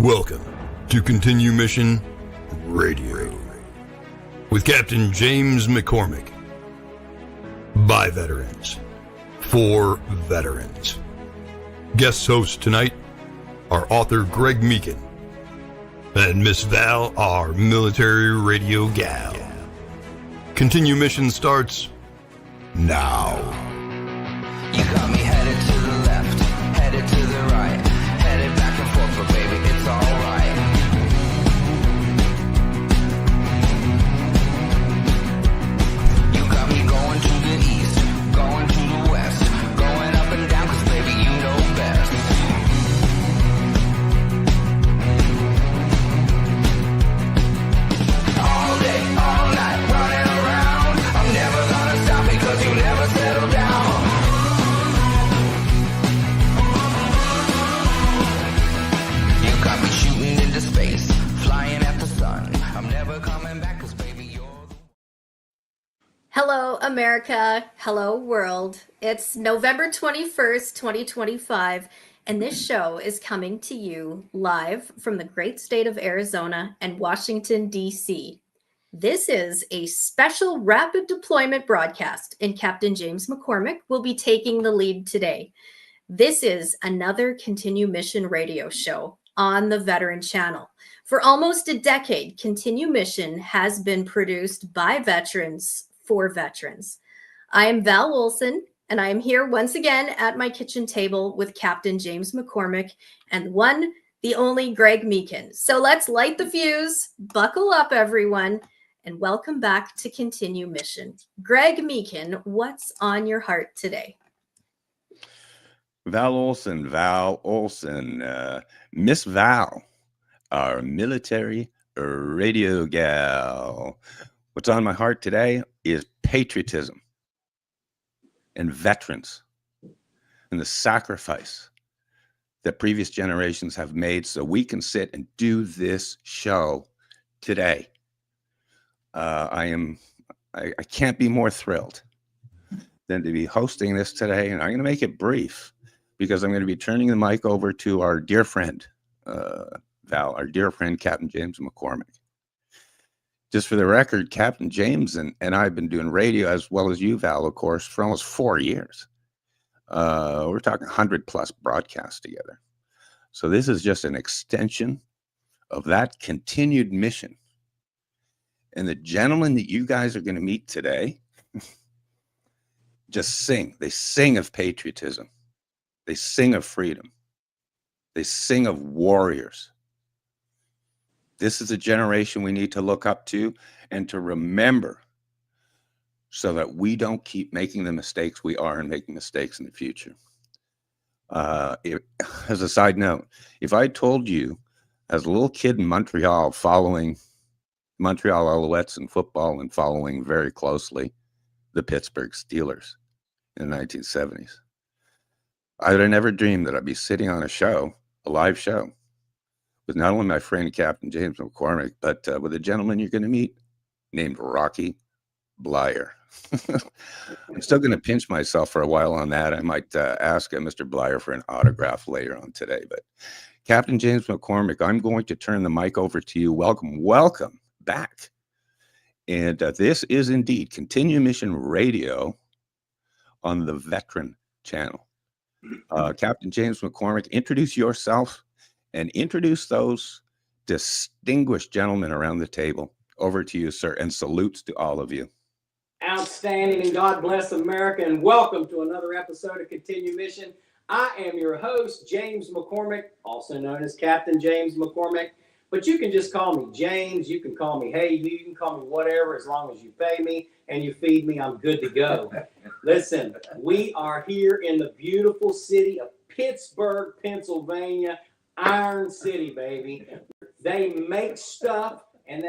Welcome to Continue Mission Radio with Captain James McCormick. By veterans, for veterans. Guest hosts tonight are author Greg Meakin and Miss Val, our military radio gal. Continue Mission starts now. You got me headed to the left, headed to the right, headed back and forth, but baby, it's alright. You got me going to the east, going to the west, going up and down, cause baby, you know best. All day, all night, running around, I'm never gonna stop because you never settle down. Got me shooting into space, flying at the sun. I'm never coming back cause baby you're the... Hello America, hello world. It's November 21st, 2025, and this show is coming to you live from the great state of Arizona and Washington, D.C. This is a special rapid deployment broadcast, and Captain James McCormick will be taking the lead today. This is another Continue Mission radio show on the Veteran Channel. For almost a decade, Continue Mission has been produced by veterans for veterans. I am Val Olson, and I am here once again at my kitchen table with Captain James McCormick and the only Greg Meakin. So let's light the fuse, buckle up everyone, and welcome back to Continue Mission. Greg Meakin, what's on your heart today? Val Olson, Miss Val, our military radio gal. What's on my heart today is patriotism and veterans and the sacrifice that previous generations have made so we can sit and do this show today. I can't be more thrilled than to be hosting this today, and I'm going to make it brief, because I'm going to be turning the mic over to our dear friend, Val, our dear friend, Captain James McCormick. Just for the record, Captain James and I have been doing radio, as well as you, Val, of course, for almost 4 years. We're talking 100+ broadcasts together. So this is just an extension of that continued mission. And the gentlemen that you guys are going to meet today just sing. They sing of patriotism. They sing of freedom. They sing of warriors. This is a generation we need to look up to and to remember, so that we don't keep making the mistakes we are and making mistakes in the future. As a side note, if I told you as a little kid in Montreal, following Montreal Alouettes in football and following very closely the Pittsburgh Steelers in the 1970s, I would have never dreamed that I'd be sitting on a live show, with not only my friend Captain James McCormick, but with a gentleman you're going to meet named Rocky BLEIER. I'm still going to pinch myself for a while on that. I might ask Mr. BLEIER for an autograph later on today. But Captain James McCormick, I'm going to turn the mic over to you. Welcome back. And this is indeed Continue Mission Radio on the Veteran Channel. Captain James McCormick, introduce yourself and introduce those distinguished gentlemen around the table. Over to you, sir, and salutes to all of you. Outstanding, and God bless America, and welcome to another episode of Continue Mission. I am your host, James McCormick, also known as Captain James McCormick, but you can just call me James. You can call me Hey, you can call me whatever, as long as you pay me and you feed me, I'm good to go. Listen, we are here in the beautiful city of Pittsburgh, Pennsylvania, Iron City, baby. They make stuff, and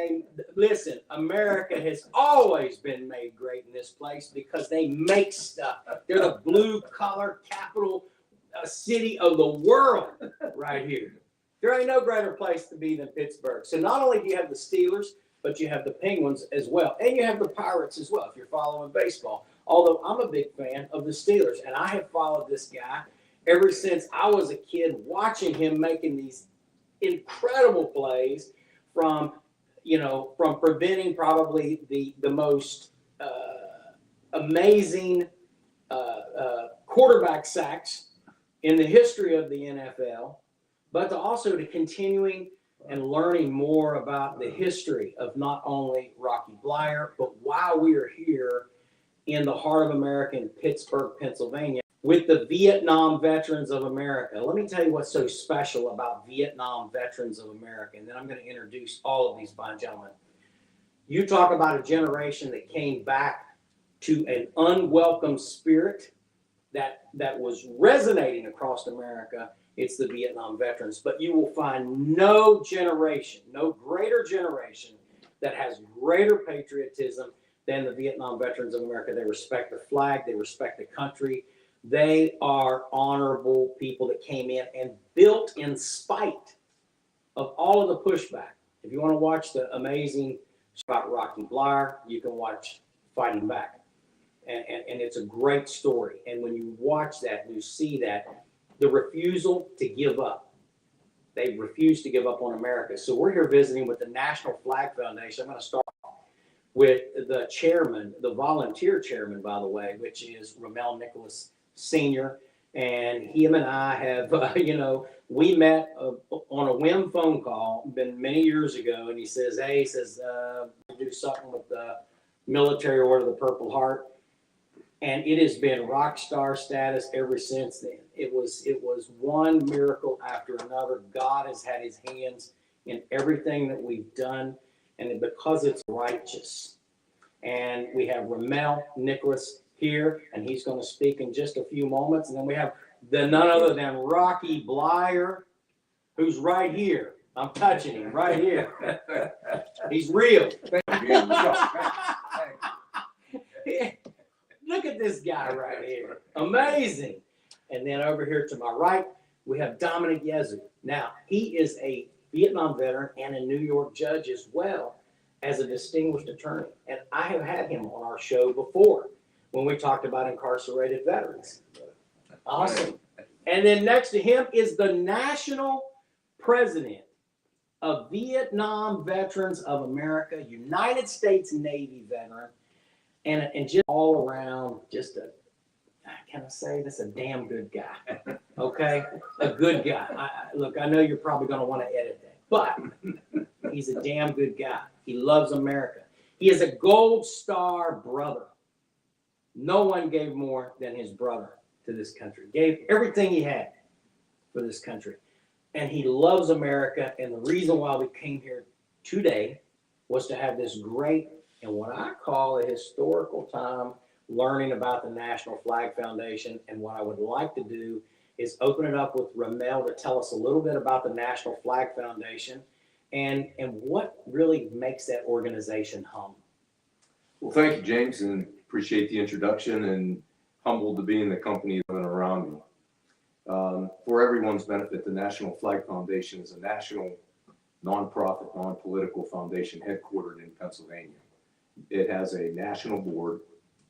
listen, America has always been made great in this place because they make stuff. They're the blue-collar capital city of the world right here. There ain't no greater place to be than Pittsburgh. So not only do you have the Steelers, but you have the Penguins as well. And you have the Pirates as well, if you're following baseball. Although I'm a big fan of the Steelers, and I have followed this guy ever since I was a kid, watching him making these incredible plays from, from preventing probably the most amazing quarterback sacks in the history of the NFL, but to continuing and learning more about the history of not only Rocky BLEIER, but why we are here in the heart of America in Pittsburgh, Pennsylvania, with the Vietnam Veterans of America. Let me tell you what's so special about Vietnam Veterans of America, and then I'm going to introduce all of these fine gentlemen. You talk about a generation that came back to an unwelcome spirit that was resonating across America. It's the Vietnam veterans. But you will find no generation, no greater generation that has greater patriotism than the Vietnam Veterans of America. They respect their flag. They respect the country. They are honorable people that came in and built in spite of all of the pushback. If you want to watch the amazing about Rocky BLEIER, you can watch Fighting Back. And it's a great story. And when you watch that, you see that the refusal to give up. They refused to give up on America. So we're here visiting with the National Flag Foundation. I'm going to start with the chairman, the volunteer chairman, by the way, which is ROMEL Nicholas Sr. And him and I have, we met on a whim phone call, been many years ago. And he says, do something with the Military Order of the Purple Heart. And it has been rock star status ever since then. It was one miracle after another. God has had his hands in everything that we've done, and because it's righteous. And we have ROMEL Nicholas here, and he's going to speak in just a few moments. And then we have none other than Rocky BLEIER, who's right here. I'm touching him right here. He's real. Look at this guy right here. Amazing. And then over here to my right, we have DOMINICK YEZZO. Now, he is a Vietnam veteran and a New York judge as well as a distinguished attorney. And I have had him on our show before when we talked about incarcerated veterans. Awesome. And then next to him is the national president of Vietnam Veterans of America, United States Navy veteran, and just all around, can I say this? A damn good guy. Okay? A good guy. Look, I know you're probably going to want to edit that, but he's a damn good guy. He loves America. He is a Gold Star brother. No one gave more than his brother to this country. Gave everything he had for this country. And he loves America. And the reason why we came here today was to have this great and what I call a historical time learning about the National Flag Foundation. And what I would like to do is open it up with ROMEL to tell us a little bit about the National Flag Foundation and what really makes that organization hum. Well, thank you, James, and appreciate the introduction and humbled to be in the company of and around me. For everyone's benefit, the National Flag Foundation is a national nonprofit, non-political foundation headquartered in Pennsylvania. It has a national board,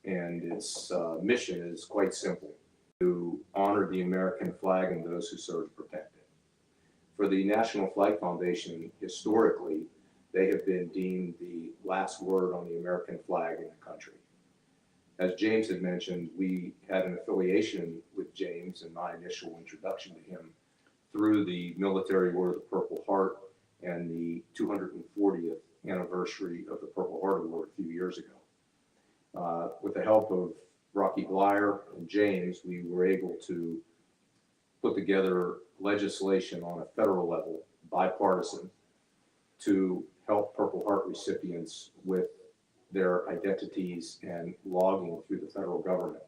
and its mission is quite simple: to honor the American flag and those who serve to protect it. For the National Flag Foundation, historically, they have been deemed the last word on the American flag in the country. As James had mentioned, we had an affiliation with James in my initial introduction to him through the Military Order of the Purple Heart and the 240th anniversary of the Purple Heart Award a few years ago. With the help of Rocky BLEIER and James, we were able to put together legislation on a federal level, bipartisan, to help Purple Heart recipients with their identities and logging through the federal government.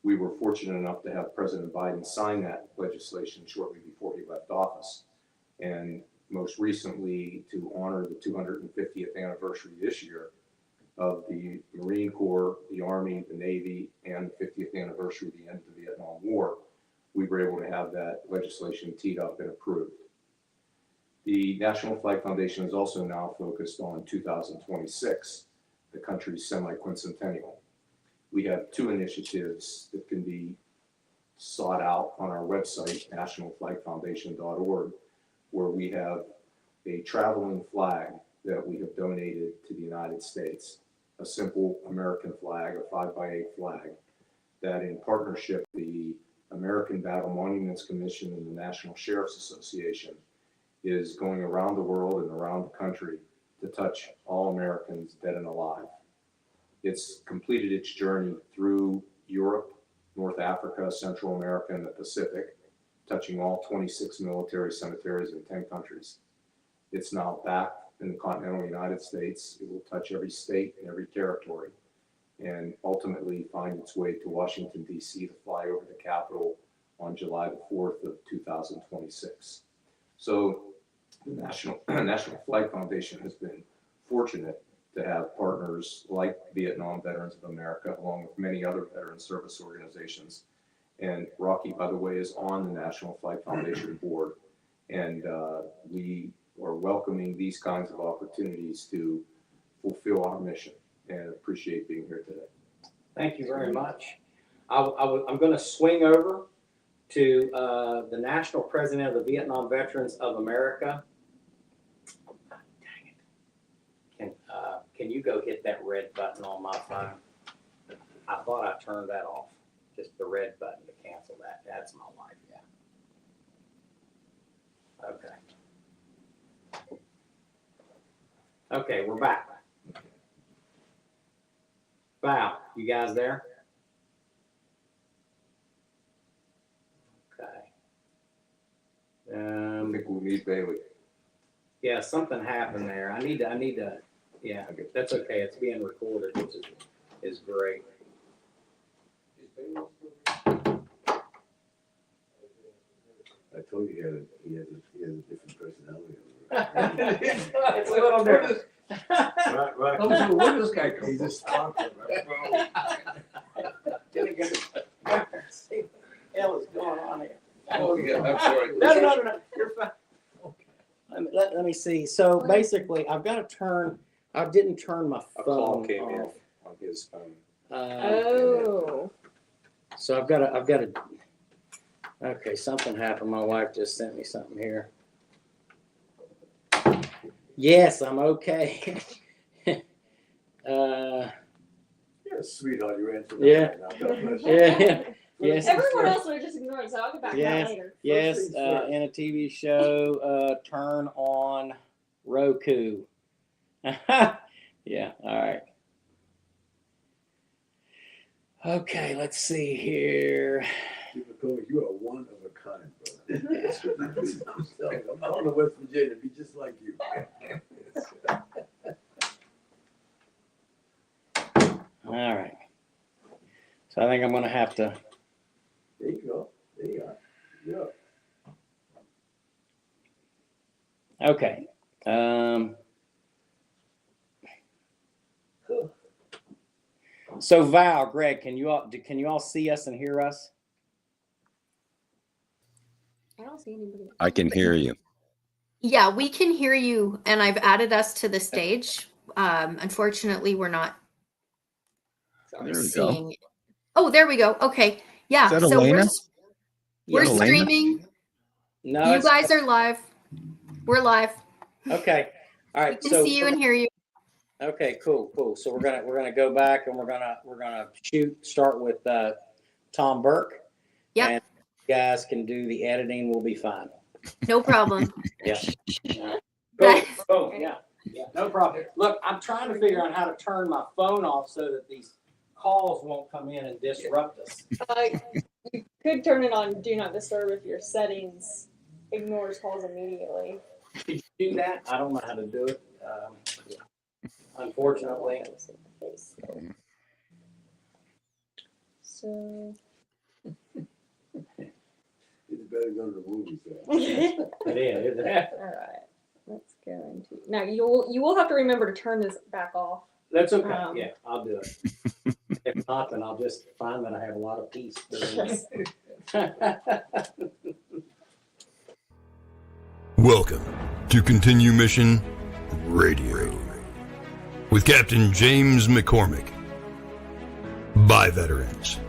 We were fortunate enough to have President Biden sign that legislation shortly before he left office. And most recently, to honor the 250th anniversary this year of the Marine Corps, the Army, the Navy, and the 50th anniversary of the end of the Vietnam War, we were able to have that legislation teed up and approved. The National Flag Foundation is also now focused on 2026, the country's semi-quincentennial. We have two initiatives that can be sought out on our website, nationalflagfoundation.org. where we have a traveling flag that we have donated to the United States, a simple American flag, a 5x8 flag, that in partnership, the American Battle Monuments Commission and the National Sheriff's Association is going around the world and around the country to touch all Americans dead and alive. It's completed its journey through Europe, North Africa, Central America, and the Pacific, touching all 26 military cemeteries in 10 countries. It's now back in the continental United States. It will touch every state and every territory, and ultimately find its way to Washington, D.C. to fly over the Capitol on July the 4th of 2026. So the National Flag Foundation has been fortunate to have partners like Vietnam Veterans of America, along with many other veteran service organizations. And Rocky, by the way, is on the National Flag Foundation board. And we are welcoming these kinds of opportunities to fulfill our mission, and appreciate being here today. Thank you very much. I'm going to swing over to the National President of the Vietnam Veterans of America. Dang it. Can you go hit that red button on my phone? I thought I turned that off. Just the red button to cancel that. That's my wife, yeah. Okay. Okay, we're back. Val, you guys there? Okay. I think we'll meet Bailey. Yeah, something happened there. I need to, yeah, that's okay. It's being recorded, which is great. I told you he has a different personality. It's a little different. Right. Oh, so where does this guy come He's from? just talking, right? What the hell is going on here? Oh, yeah, I'm sorry. No. You're fine. Let me see. So basically, I didn't turn my A phone call came in off. on his phone. Oh. So I've got to. Okay, something happened. My wife just sent me something here. Yes, I'm okay. You're a sweetheart. You answered Yeah. that right now. God bless you. Yeah. Yes. Everyone else would have just ignored it, so I'll get back to that later. Yes, First things first. in a TV show, turn on Roku. Yeah, all right. Okay, let's see here. You are one of a kind, brother. I'm telling you, I'm out of West Virginia, be just like you. All right. So I think I'm going to have to. There you go. There you are. Yeah. Okay. So Val, Greg, can you all see us and hear us? I don't see anybody. I can hear you. Yeah, we can hear you, and I've added us to the stage. Unfortunately, we're not There we go. seeing. Oh, there we go. Okay. Yeah. Is that So Elena? we're Elena? streaming. No. You it's- guys are live. We're live. Okay. All We right. can So see you and hear you. okay, cool. So we're gonna go back and we're gonna start with Tom Burke. Yep. And you guys can do the editing. We'll be fine. No problem. Yeah. That- Oh, yeah. No problem. Look, I'm trying to figure out how to turn my phone off so that these calls won't come in and disrupt us. You could turn it on Do Not Disturb if your settings ignores calls immediately. Could you do that? I don't know how to do it. Unfortunately. So. It's better go to the movies. It is, isn't it? All right. Let's go into. Now you will have to remember to turn this back off. That's okay. Yeah, I'll do it. If not, then I'll just find that I have a lot of peace. Welcome to Continue Mission Radio with Captain James McCormick. By veterans,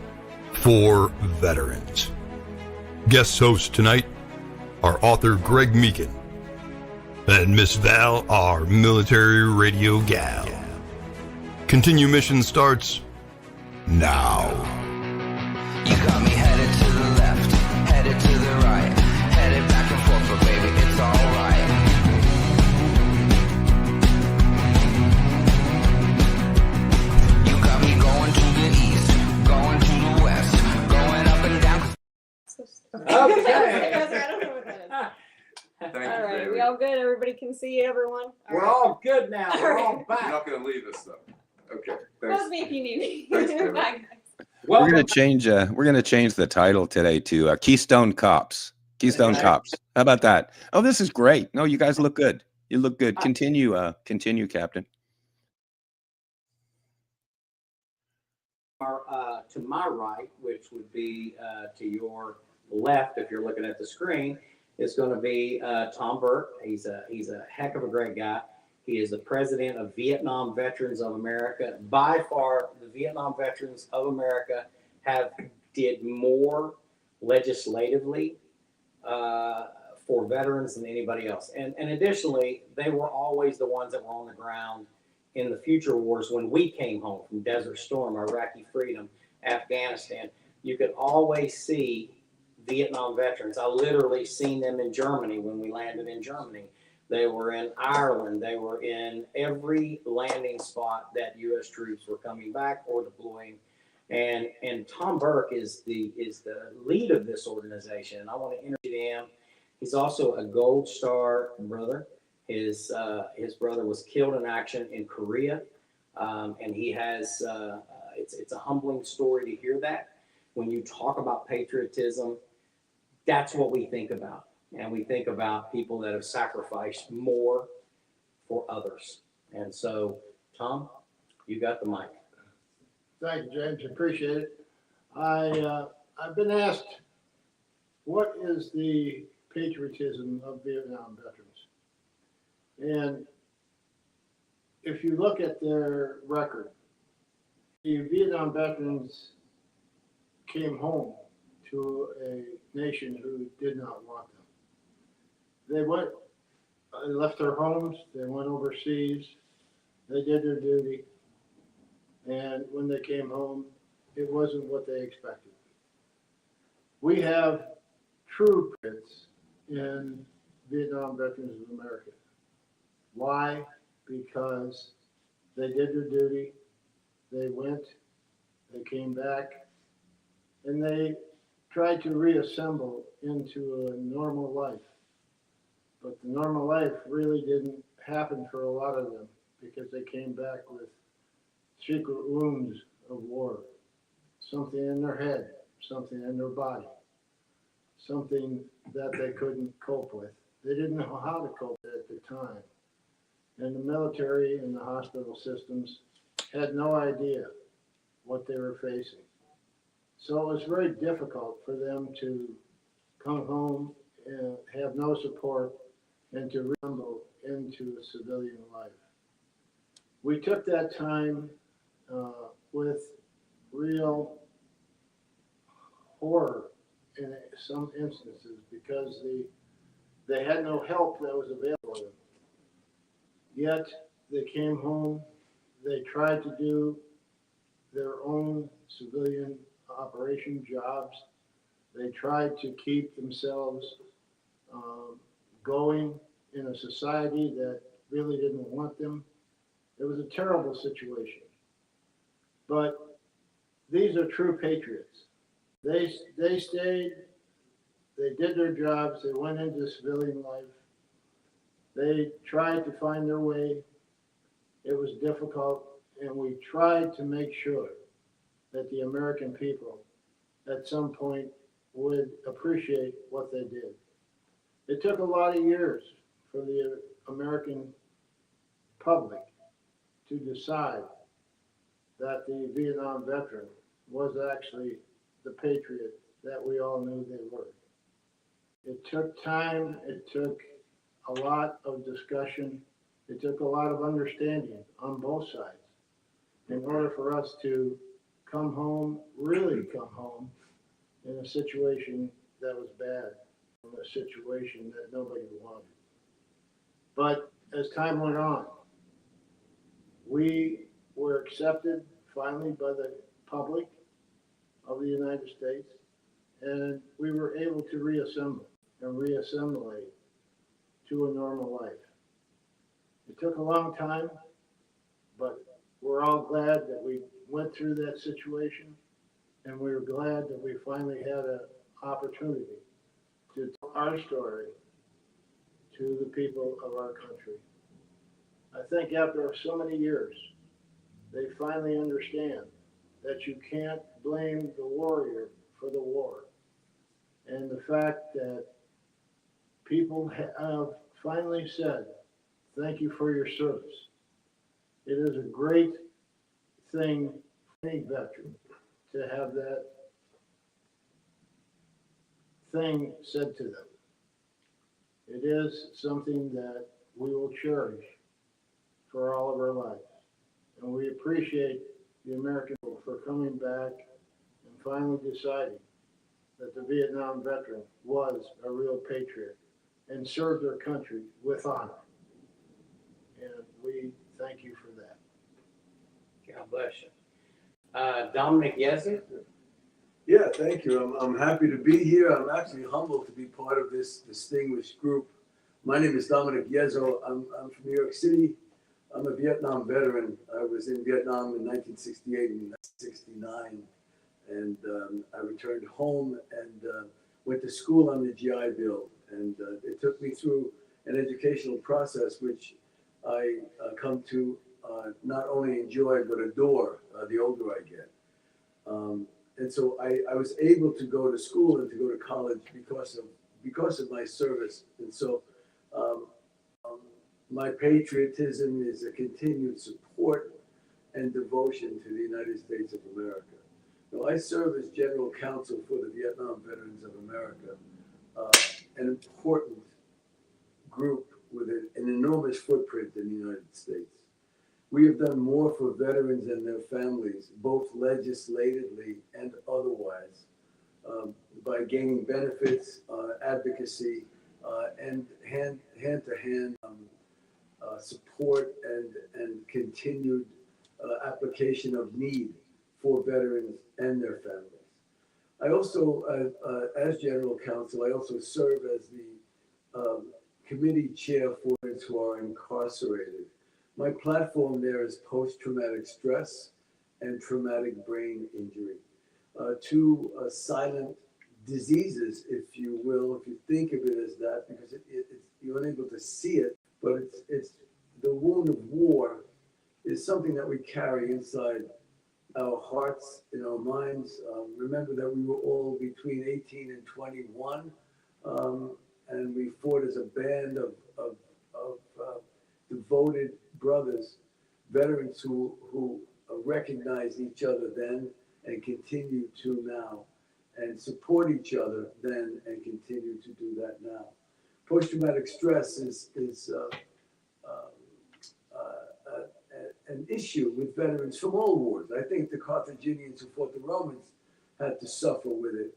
for veterans. Guest hosts tonight are author Greg Meakin and Miss Val, our military radio gal. Continue mission starts now. You got me headed to the left, headed to the right, headed back and forth, but baby, it's alright. You got me going to the east, going to the west, going up and down. Okay. I don't know what that is. Thank All you, right, baby. we all good? Everybody can see everyone? We're all good now. We're all You're back. not going to leave us, though. Okay. Call Thanks. me if you need me. Thanks, baby. Bye, guys. We're Welcome. gonna change the title today to Keystone Cops. Keystone Okay. Cops. How about that? Oh, this is great. No, you guys look good. You look good. Continue, Captain. To my right, which would be to your left, if you're looking at the screen, is going to be Tom Burke. He's a heck of a great guy. He is the president of Vietnam Veterans of America. By far, the Vietnam Veterans of America did more legislatively for veterans than anybody else. And additionally, they were always the ones that were on the ground in the future wars when we came home from Desert Storm, Iraqi Freedom, Afghanistan. You could always see Vietnam veterans. I literally seen them in Germany when we landed in Germany. They were in Ireland. They were in every landing spot that U.S. troops were coming back or deploying. And Tom Burke is the lead of this organization. I want to introduce him. He's also a Gold Star brother. His brother was killed in action in Korea, and he has. It's a humbling story to hear that. When you talk about patriotism, that's what we think about. And we think about people that have sacrificed more for others. And so, Tom, you got the mic. Thank you, James. Appreciate it. I've been asked, what is the patriotism of Vietnam veterans? And if you look at their record, the Vietnam veterans came home to a nation who did not want them. They left their homes, they went overseas, they did their duty, and when they came home, it wasn't what they expected. We have true patriots in Vietnam Veterans of America. Why? Because they did their duty, they went, they came back, and they tried to reassemble into a normal life. But the normal life really didn't happen for a lot of them because they came back with secret wounds of war, something in their head, something in their body, something that they couldn't cope with. They didn't know how to cope with it at the time. And the military and the hospital systems had no idea what they were facing. So it was very difficult for them to come home and have no support and to reassemble into a civilian life. We took that time with real horror in some instances because they had no help that was available to them. Yet they came home, they tried to do their own civilian operation jobs. They tried to keep themselves going in a society that really didn't want them. It was a terrible situation. But these are true patriots. They stayed, they did their jobs, they went into civilian life. They tried to find their way. It was difficult, and we tried to make sure that the American people at some point would appreciate what they did. It took a lot of years for the American public to decide that the Vietnam veteran was actually the patriot that we all knew they were. It took time, it took a lot of discussion, it took a lot of understanding on both sides in order for us to come home, really come home, in a situation that was bad, in a situation that nobody wanted. But as time went on, we were accepted finally by the public of the United States, and we were able to reassemble and reassimilate to a normal life. It took a long time, but we're all glad that we went through that situation, and we were glad that we finally had an opportunity to tell our story to the people of our country. I think after so many years, they finally understand that you can't blame the warrior for the war. And the fact that people have finally said, thank you for your service. It is a great thing for any veteran to have that thing said to them. It is something that we will cherish for all of our lives. And we appreciate the American people for coming back and finally deciding that the Vietnam veteran was a real patriot and served their country with honor. And we thank you for that. God bless you. Dominick YEZZO. Yeah, thank you. I'm happy to be here. I'm actually humbled to be part of this distinguished group. My name is Dominick YEZZO. I'm from New York City. I'm a Vietnam veteran. I was in Vietnam in 1968 and 1969, and I returned home and went to school on the GI Bill. And it took me through an educational process which I come to not only enjoy but adore the older I get. And so I was able to go to school and to go to college because of my service. And so my patriotism is a continued support and devotion to the United States of America. Now, I serve as General Counsel for the Vietnam Veterans of America, an important group with an enormous footprint in the United States. We have done more for veterans and their families, both legislatively and otherwise, by gaining benefits, advocacy, and hand-to-hand support and continued application of need for veterans and their families. I also, as General Counsel, I also serve as the committee chair for those who are incarcerated. My platform there is post-traumatic stress and traumatic brain injury, two silent diseases, if you will, if you think of it as that, because you're unable to see it, but it's the wound of war is something that we carry inside our hearts, in our minds. Remember that we were all between 18 and 21, and we fought as a band of devoted brothers, veterans who recognized each other then and continue to now, and support each other then and continue to do that now. Post-traumatic stress is an issue with veterans from all wars. I think the Carthaginians who fought the Romans had to suffer with it,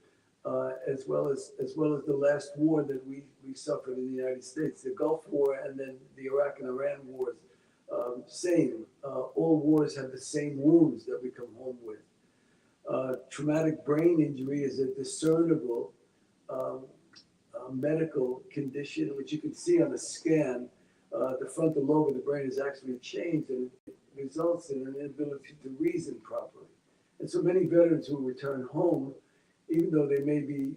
as well as the last war that we suffered in the United States, the Gulf War and then the Iraq and Iran wars. Same. All wars have the same wounds that we come home with. Traumatic brain injury is a discernible medical condition, which you can see on the scan. The frontal lobe of the brain is actually changed, and it results in an inability to reason properly. And so many veterans who return home, even though they may be,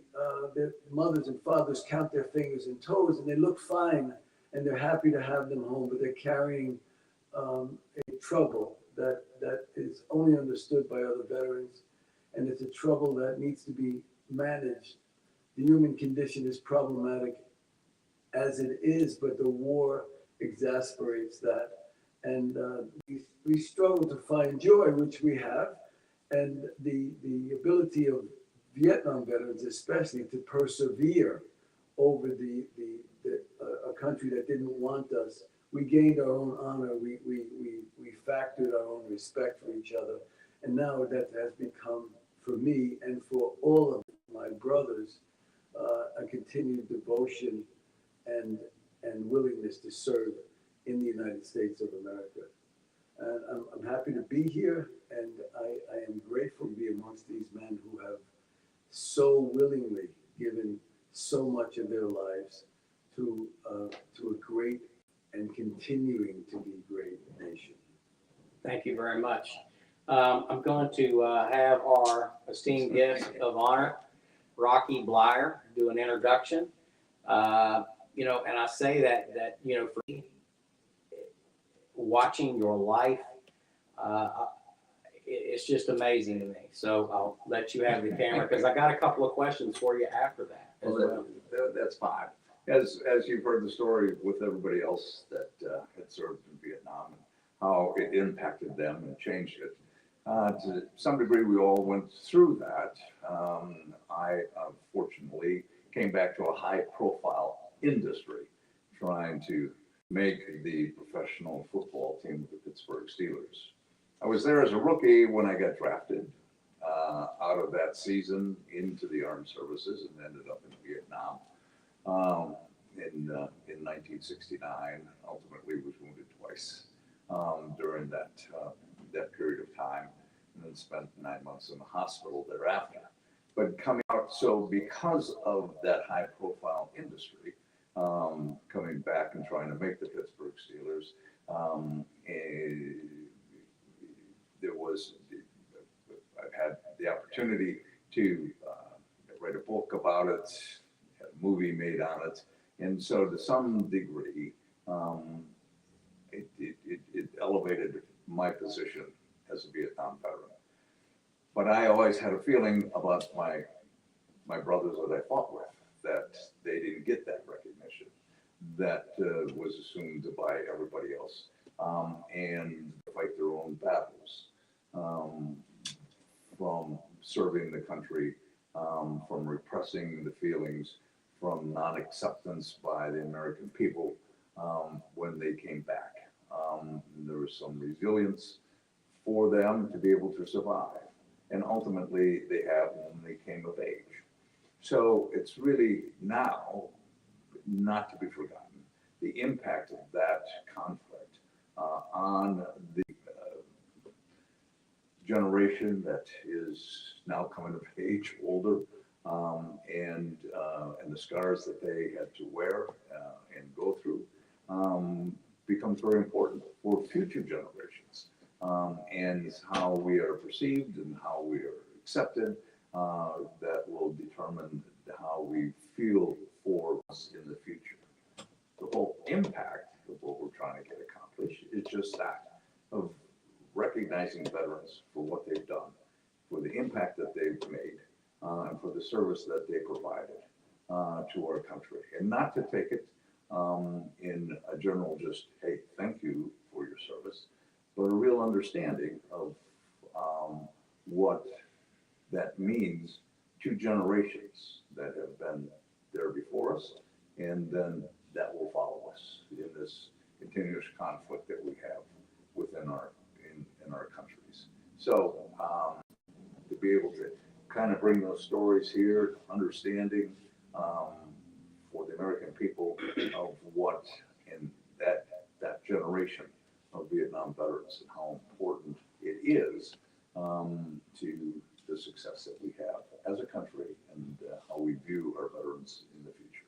their mothers and fathers count their fingers and toes, and they look fine, and they're happy to have them home, but they're carrying a trouble that is only understood by other veterans, and it's a trouble that needs to be managed. The human condition is problematic as it is, but the war exasperates that. And we struggle to find joy, which we have, and the ability of Vietnam veterans especially to persevere over a country that didn't want us. We gained our own honor, we factored our own respect for each other, and now that has become, for me and for all of my brothers, a continued devotion and willingness to serve so willingly given so much of their lives to a great and continuing to be great nation. Thank you very much. I'm going to have our esteemed guest of honor, Rocky BLEIER, do an introduction. You know, and I say that you know, for me, watching your life, it's just amazing to me. So I'll let you have the camera because I got a couple of questions for you after that. Well, that's fine. As you've heard the story with everybody else that had served in Vietnam and how it impacted them and changed it. To some degree, we all went through that. I unfortunately came back to a high-profile industry trying to make the professional football team of the Pittsburgh Steelers. I was there as a rookie when I got drafted out of that season into the armed services and ended up in Vietnam in 1969. Ultimately was wounded twice during that period of time, and then spent 9 months in the hospital thereafter. But coming out, so because of that high profile industry, coming back and trying to make the Pittsburgh Steelers, I've had the opportunity to write a book about it, had a movie made on it, and so to some degree, it elevated my position as a Vietnam veteran. But I always had a feeling about my brothers that I fought with, that they didn't get that recognition that was assumed by everybody else, and fight their own battles. From serving the country, from repressing the feelings, from non-acceptance by the American people when they came back. There was some resilience for them to be able to survive, and ultimately they have when they came of age. So it's really now not to be forgotten, the impact of that conflict on the generation that is now coming of age, older, and the scars that they had to wear and go through becomes very important for future generations, and how we are perceived and how we are accepted. That will determine how we feel for us in the future. The whole impact of what we're trying to get accomplished is just that, of recognizing veterans for what they've done, for the impact that they've made, and for the service that they provided to our country. And not to take it in a general just, hey, thank you for your service, but a real understanding of what that means to generations that have been there before us, and then that will follow us in this continuous conflict that we have within our in our countries. So to be able to kind of bring those stories here, understanding for the American people of what in that generation of Vietnam veterans and how important it is to the success that we have as a country and how we view our veterans in the future.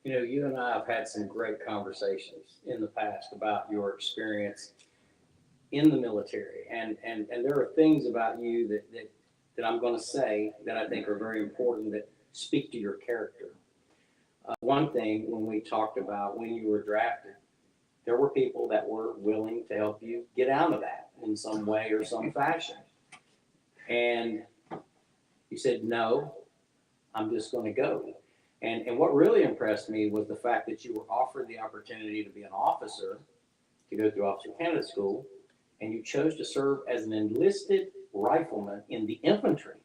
You know, you and I have had some great conversations in the past about your experience in the military, and there are things about you that I'm going to say that I think are very important that speak to your character. One thing, when we talked about when you were drafted, there were people that were willing to help you get out of that in some way or some fashion. And you said, no, I'm just going to go. And what really impressed me was the fact that you were offered the opportunity to be an officer, to go through officer candidate school, and you chose to serve as an enlisted rifleman in the infantry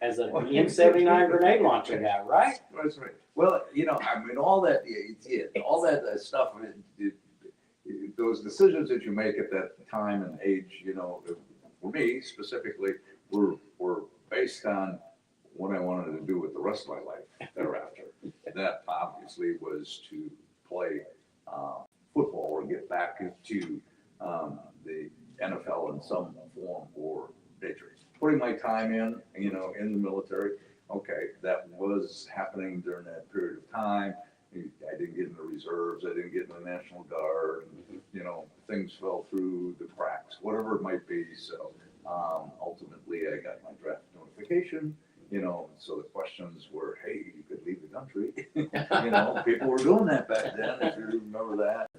as an M79 grenade launcher guy, right? That's right. Well, you know, I mean, all that stuff, those decisions that you make at that time and age, you know, for me specifically, were based on what I wanted to do with the rest of my life thereafter. That obviously was to play football or get back into the NFL in some form or nature. Putting my time in, you know, in the military, okay, that was happening during that period of time. I didn't get in the reserves, I didn't get in the National Guard, you know, things fell through the cracks, whatever it might be. So ultimately I got my draft notification, you know, so the questions were, hey, you could leave the country. You know, people were doing that back then, if you remember that,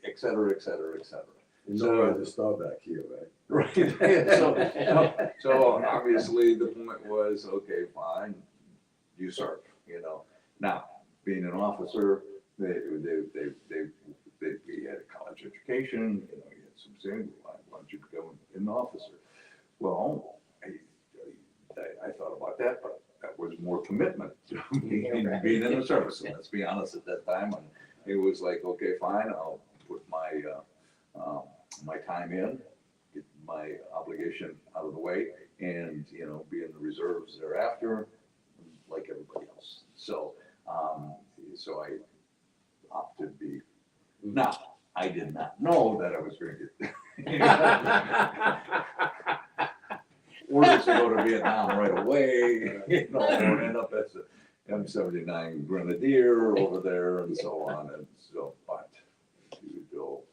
et cetera, et cetera, et cetera. You know where to start back here, right? Right. So obviously the point was, okay, fine, you serve, you know. Now, being an officer, we had a college education, you know, you had some saying, why don't you become an officer? Well, I thought about that, but that was more commitment to being in the service. And let's be honest, at that time, and it was like, okay, fine, I'll put my my time in, get my obligation out of the way, and, you know, be in the reserves thereafter, like everybody else. So, so I opted to be. Now, I did not know that I was going to get orders to go to Vietnam right away, you know, or end up as a M79 Grenadier over there and so on. And so, but you know,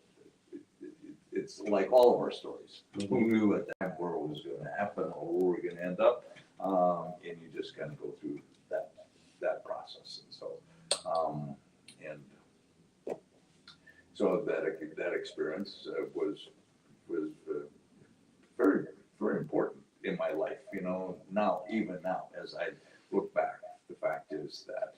it's like all of our stories. Who knew at that time where it was going to happen or where we were going to end up? And you just kind of go through that process. And so, so that experience was very, very important in my life. You know, now, even now, as I look back, the fact is that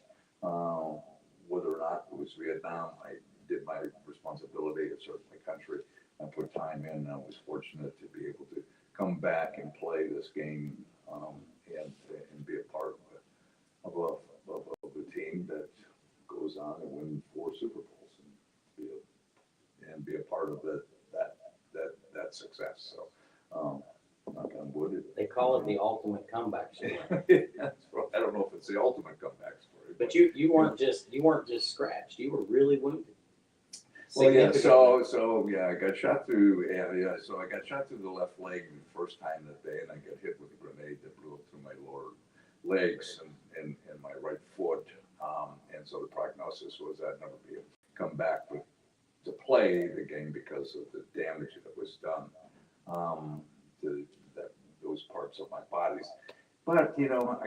whether or not it was Vietnam, I did my responsibility to serve my country. I put time in. I was fortunate to be able to come back and play this game and be a part of a team that goes on and win 4 Super Bowls and be a part of that success. So, knock on wood. They call it the ultimate comeback story. I don't know if it's the ultimate comeback story. But you weren't just scratched. You were really wounded. Well, yeah. So yeah, I got shot through. Yeah. So I got shot through the left leg the first time that day, and I got hit with a grenade that blew up through my lower legs and my right foot. And so the prognosis was I'd never be able to come back to play the game because of the damage that was done to those parts of my bodies. But, you know,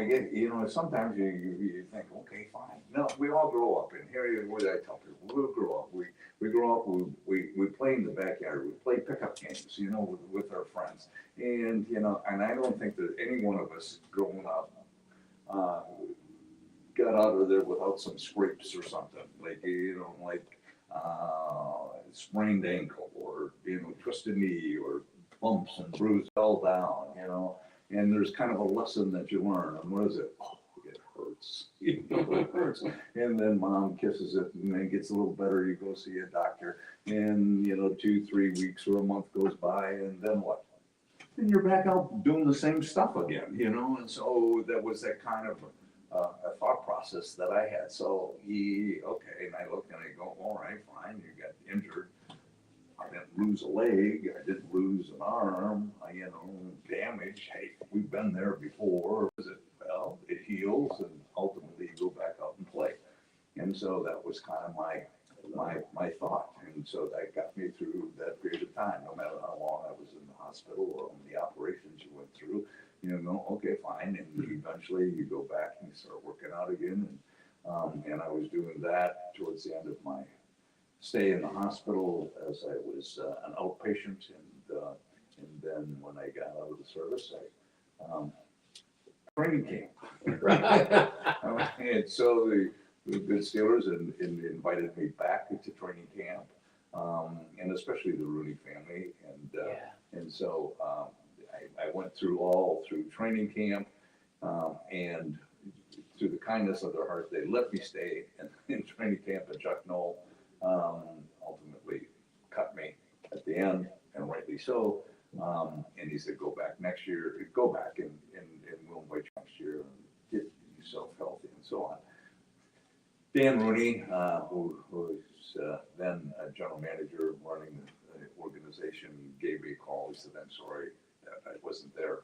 sometimes you think, okay, fine. No, we all grow up. And here, what I tell people, we'll grow up. We grow up, we play in the backyard. We play pickup games, you know, with our friends. And, you know, and I don't think that any one of us growing up got out of there without some scrapes or something. Like, you know, like sprained ankle or, you know, twisted knee or bumps and bruises all down, you know. And there's kind of a lesson that you learn. And what is it? Oh, it hurts. You know, it hurts. And then mom kisses it and then it gets a little better. You go see a doctor. And, you know, 2-3 weeks or a month goes by. And then what? Then you're back out doing the same stuff again, you know. And so that was that kind of a thought process that I had. So, okay. And I look and I go, all right, fine. You got injured. I didn't lose a leg, I didn't lose an arm, you know, damage. Hey, we've been there before. Well, it heals and ultimately you go back out and play. And so that was kind of my thought. And so that got me through that period of time. No matter how long I was in the hospital or the operations you went through, you know, okay, fine. And eventually you go back and you start working out again. And I was doing that towards the end of my stay in the hospital as I was an outpatient, and then when I got out of the service, training camp. And so the good Steelers invited me back to training camp, and especially the Rooney family, and so I went through training camp, and through the kindness of their heart, they let me stay in training camp at Chuck Knoll. Ultimately cut me at the end, and rightly so. And he said, go back next year, go back and we'll invite you next year and get yourself healthy and so on. Dan Rooney, who was then a general manager running the organization, gave me a call. He said, I'm sorry that I wasn't there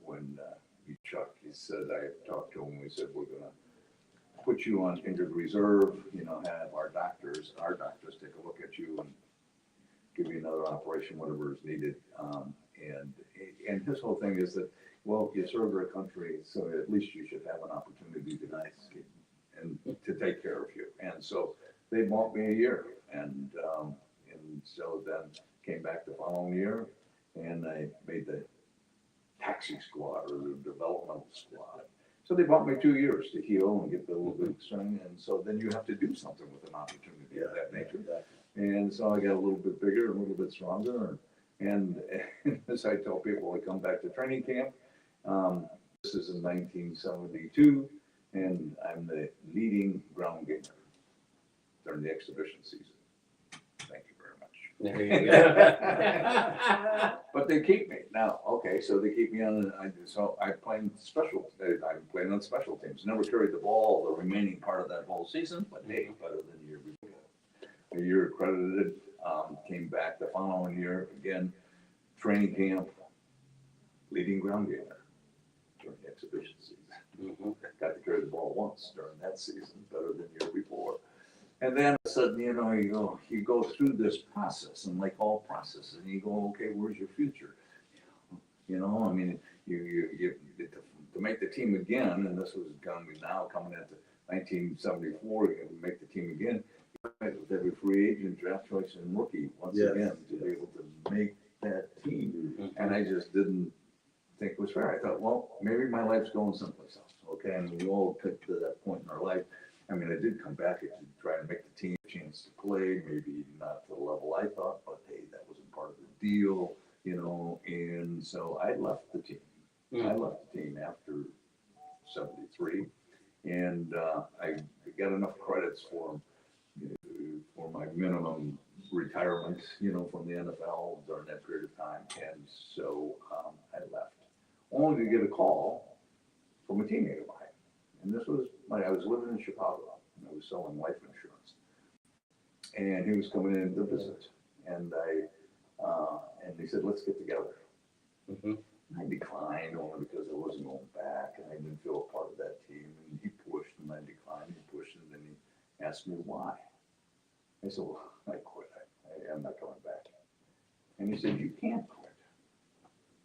when you said, I talked to him, we said, we're gonna put you on injured reserve, you know, have our doctors take a look at you and give you another operation, whatever is needed. And his whole thing is that, well, you served our country, so at least you should have an opportunity to and to take care of you. And so they bought me a year, and so then came back the following year, and I made the taxi squad or the developmental squad. So they bought me 2 years to heal and get the little bit of swing, and so then you have to do something with an opportunity of that nature. And so I got a little bit bigger, a little bit stronger, and as I tell people, I come back to training camp. This is in 1972, and I'm the leading ground gainer during the exhibition season. Thank you very much. There you go. But they keep me now. Okay, so they keep me on. I played special. I'm playing on special teams. Never carried the ball the remaining part of that whole season, but hey, better than the year before. A year accredited. Came back the following year again. Training camp, leading ground gainer during the exhibition season. Got to carry the ball once during that season, better than the year before. And then all of a sudden, you know, you go through this process, and like all processes, and you go, okay, where's your future? You know, I mean, you to make the team again, and this was going to be now coming into 1974, you make the team again. With every free agent, draft choice, and rookie once again to be able to make that team. And I just didn't think it was fair. I thought, well, maybe my life's going someplace else. Okay, and we all picked to that point in our life. I mean, I did come back to try and make the team a chance to play, maybe not to the level I thought, but hey, that wasn't part of the deal, you know. And so I left the team. I left the team after 73, and I got enough credits for my minimum retirement, you know, from the NFL during that period of time. And so I left, only to get a call from a teammate of mine. And this was I was living in Chicago, and I was selling life insurance. And he was coming in to visit, and and he said, let's get together. I declined only because I wasn't going back, and I didn't feel a part of that team. And he pushed, and I declined. He pushed, and then he asked me why. I said, well, I quit. I'm not coming back. And he said, you can't quit.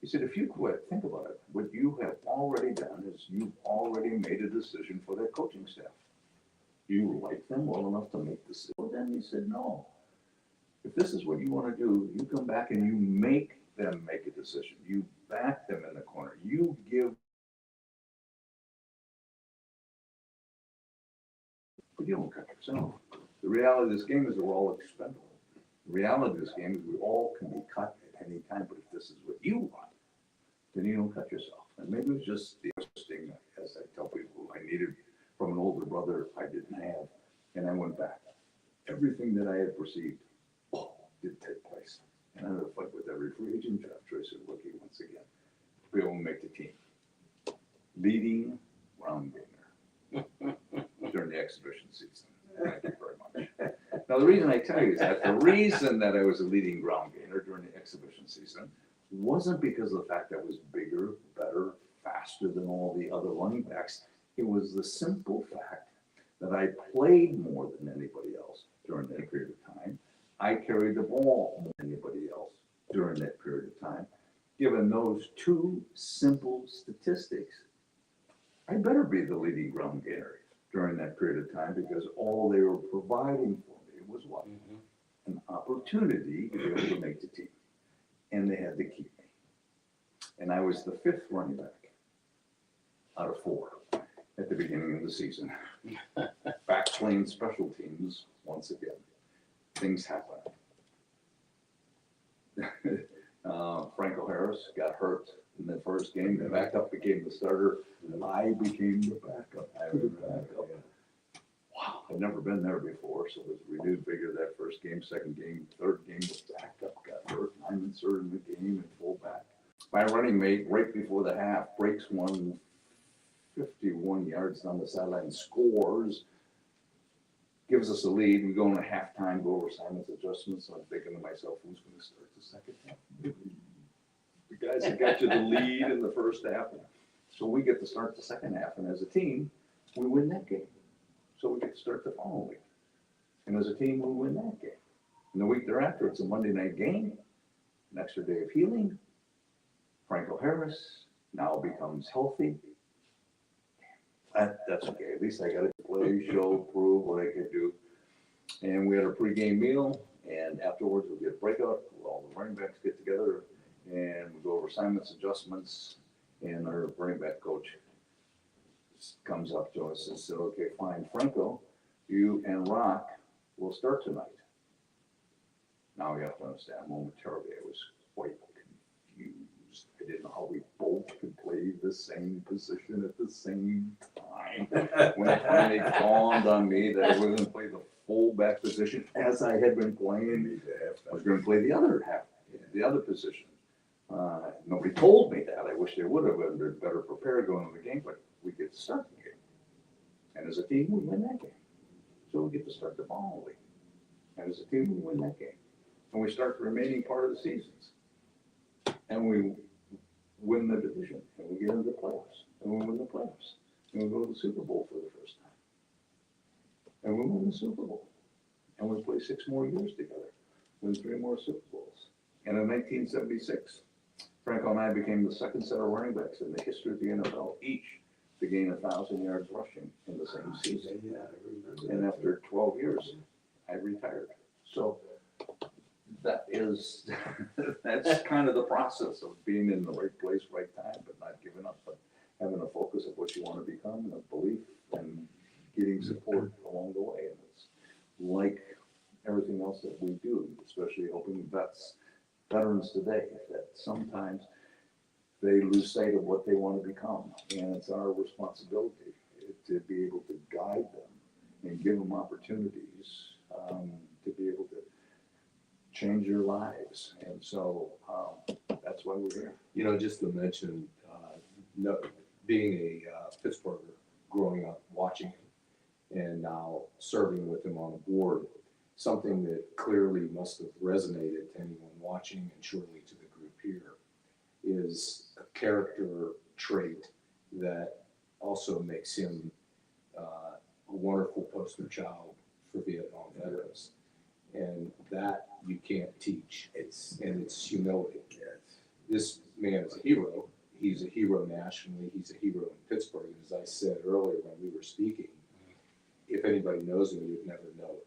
He said, if you quit, think about it. What you have already done is you've already made a decision for that coaching staff. You like them well enough to make the decision. Well, then he said, no. If this is what you want to do, you come back and you make them make a decision. You back them in the corner. You give. But you don't cut yourself. The reality of this game is that we're all expendable. The reality of this game is we all can be cut at any time, but if this is what you want, then you don't cut yourself. And maybe it was just the interesting, as I tell people, I needed from an older brother I didn't have, and I went back. Everything that I had perceived did take place. And I had to fight with every free agent, draft choice, and rookie once again to be able to make the team. Leading ground gainer during the exhibition season. Thank you very much. Now, the reason I tell you is that the reason that I was a leading ground gainer during the exhibition season wasn't because of the fact that I was bigger, better, faster than all the other running backs. It was the simple fact that I played more than anybody else during that period of time. I carried the ball more than anybody else during that period of time. Given those two simple statistics, I better be the leading ground gainer during that period of time, because all they were providing for me was what? An opportunity to be able to make the team. And they had to keep me. And I was the fifth running back out of four at the beginning of the season. Back playing special teams once again. Things happen. Franco Harris got hurt in the first game. The backup became the starter. And I became the backup. Wow, I'd never been there before, so it was renewed vigor that first game, second game, third game, the backup got hurt, and I'm inserted in the game and fullback. My running mate, right before the half, breaks one 51 yards down the sideline, scores, gives us a lead. We go into halftime, go over Simon's adjustments. I'm thinking to myself, who's going to start the second half? The guys that got you the lead in the first half. So we get to start the second half, and as a team, we win that game. So we get to start the following week. And as a team, we win that game. And the week thereafter, it's a Monday night game, an extra day of healing. Franco Harris now becomes healthy. That's okay. At least I got to play, show, prove what I could do. And we had a pregame meal, and afterwards we get a breakout. All the running backs get together, and we go over assignments, adjustments, and our running back coach comes up to us and said, okay, fine, Franco, you and Rock will start tonight. Now you have to understand, momentarily I was quite confused. I didn't know how we both could play the same position at the same time. When it finally dawned on me that I was going to play the fullback position as I had been playing, I was going to play the other half, the other position. Nobody told me that. I wish they would have been better prepared going into the game, but we get to start the game. And as a team, we win that game. So we get to start the following week. And as a team, we win that game. And we start the remaining part of the seasons. And we win the division. And we get into the playoffs. And we win the playoffs. And we go to the Super Bowl for the first time. And we win the Super Bowl. And we play 6 more years together. Win 3 more Super Bowls. And in 1976, Franco and I became the second set of running backs in the history of the NFL, each to gain 1,000 yards rushing in the same season. Yeah, I remember. And after 12 years, I retired. So that is, that's kind of the process of being in the right place, right time, but not giving up, but having a focus of what you want to become and a belief and getting support along the way. And it's like everything else that we do, especially helping veterans today, that sometimes they lose sight of what they want to become. And it's our responsibility to be able to guide them and give them opportunities to be able to change their lives. And so that's why we're here. You know, just to mention, being a Pittsburgher, growing up watching him, and now serving with him on the board, something that clearly must have resonated to anyone watching and surely to the group here is a character trait that also makes him a wonderful poster child for Vietnam veterans. And that you can't teach. It's humility. This man is a hero. He's a hero nationally. He's a hero in Pittsburgh. And as I said earlier when we were speaking, if anybody knows him, you'd never know it.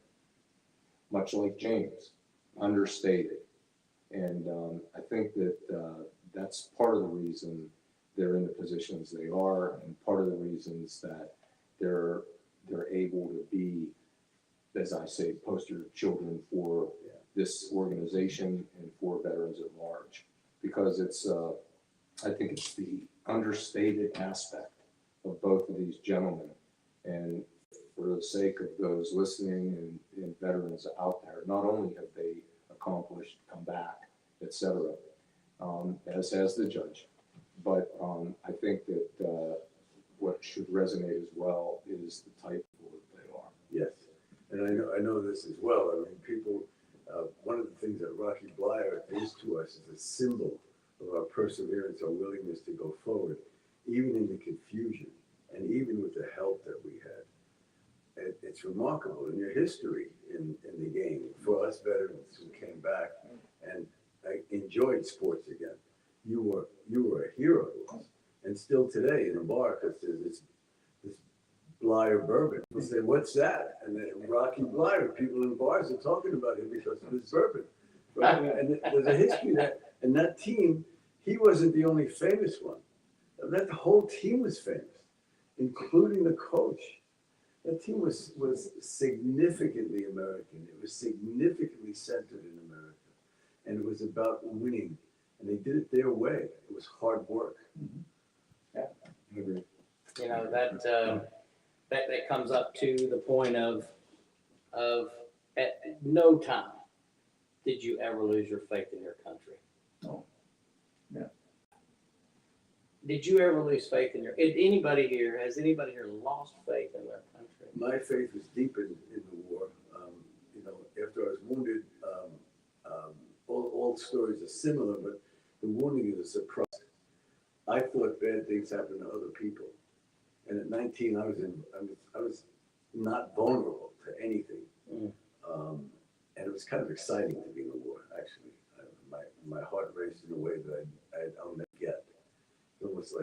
Much like James, understated. And I think that that's part of the reason they're in the positions they are, and part of the reasons that they're able to be, as I say, poster children for this organization and for veterans at large. Because it's, I think it's the understated aspect of both of these gentlemen. And for the sake of those listening and veterans out there, not only have they accomplished, come back, etc., as has the judge, but I think that what should resonate as well is the type of work they are. Yes, and I know this as well. I mean, people, one of the things that Rocky BLEIER is to us is a symbol of our perseverance, our willingness to go forward, even in the confusion and even with the help that we had. It's remarkable in your history in the game for us veterans who came back and enjoyed sports again. You were a hero, and still today in the bar, because there's this BLEIER bourbon. People say, "What's that?" And then Rocky BLEIER. People in bars are talking about him because of his bourbon. Right? And there's a history that, and that team, he wasn't the only famous one. That whole team was famous, including the coach. That team was significantly American. It was significantly centered in America. And it was about winning. And they did it their way. It was hard work. Mm-hmm. Yeah, I agree. You know, that comes up to the point of at no time did you ever lose your faith in your country. No. Yeah. Did you ever lose faith in has anybody here lost faith in their country? My faith was deep in the war. You know, after I was wounded, all stories are similar, but the wounding is a surprise. I thought bad things happened to other people. And at 19, I was not vulnerable to anything. And it was kind of exciting to be in the war, actually. My heart raced in a way that I'll never get. It was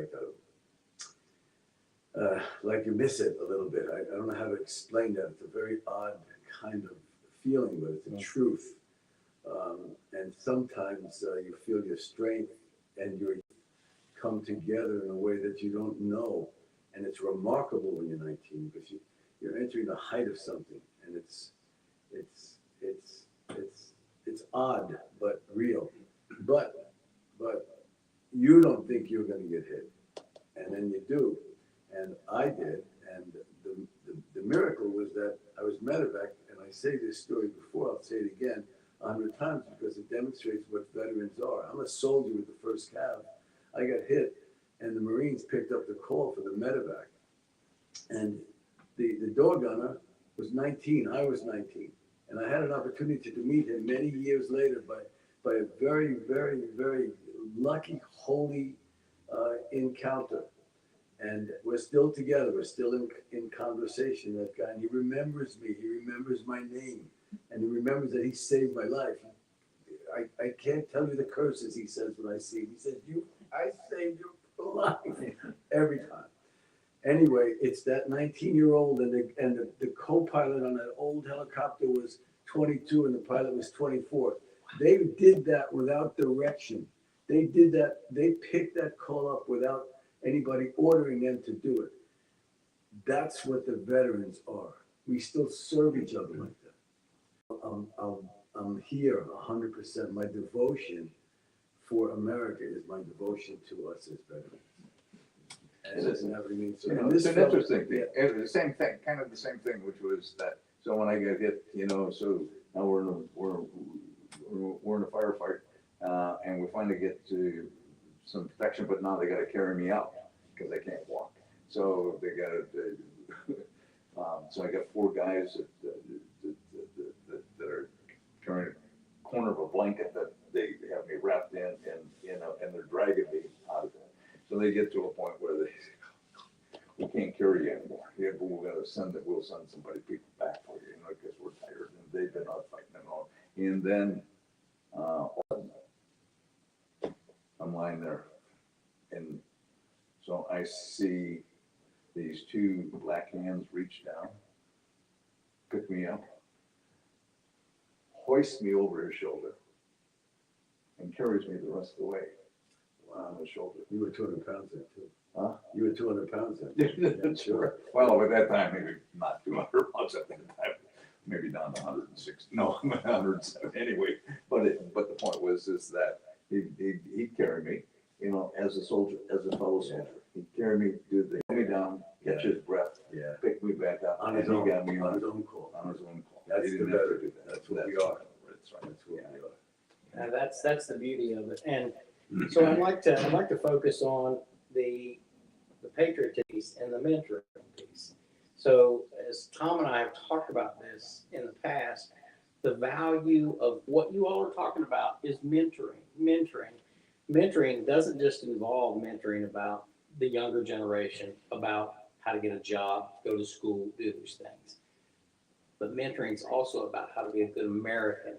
like you miss it a little bit. I don't know how to explain that. It's a very odd kind of feeling, but it's a truth. And sometimes you feel your strength and you come together in a way that you don't know. And it's remarkable when you're 19 because you're entering the height of something, and it's odd but real. But you don't think you're going to get hit, and then you do, and I did. And the miracle was that I was medevac, and I say this story before, I'll say it again 100 times because it demonstrates what veterans are. I'm a soldier with the 1st Cav. I got hit, and the Marines picked up the call for the medevac, and the door gunner was 19. I was 19, and I had an opportunity to meet him many years later by a very, very, very lucky, holy encounter. And we're still together. We're still in conversation, that guy. And he remembers me. He remembers my name. And he remembers that he saved my life. I can't tell you the curses he says when I see him. He says, I saved your life every time. Anyway, it's that 19-year-old and the co-pilot on that old helicopter was 22 and the pilot was 24. They did that without direction. They did that. They picked that call up without anybody ordering them to do it. That's what the veterans are. We still serve each other like that. I'm here 100%. My devotion for America is my devotion to us as veterans. And it doesn't have to mean so. It's an interesting thing. It was the same thing, kind of the same thing, which was that. So when I got hit, so now we're in a firefight, and we finally get to some protection, but now they got to carry me out because I can't walk. So they got to. So I got 4 guys that are carrying a corner of a blanket that they have me wrapped in, and they're dragging me out of it. So they get to a point where they say, we can't carry you anymore. Yeah, but we'll send somebody, people back for you, because we're tired and they've been out fighting and all. And then I'm lying there, and so I see these 2 black hands reach down, pick me up, hoist me over his shoulder, and carries me the rest of the way. On his shoulder. You were 200 pounds then too. Huh? You were 200 pounds then. Yeah, sure. Well, at that time, maybe not 200 pounds at that time, maybe down to 106. No, 107 anyway. But the point was that he'd carry me, as a soldier, as a fellow soldier. He'd carry me, put me down, catch his breath, pick me back up, On his own call. On his own call. That's He the didn't have to veteran. do that. That's what we are. That's right. That's what we are. And that's the beauty of it. And so I'd like to focus on the patriotism piece and the mentoring piece. So as Tom and I have talked about this in the past, the value of what you all are talking about is mentoring. Mentoring doesn't just involve mentoring about the younger generation, about how to get a job, go to school, do these things. But mentoring is also about how to be a good American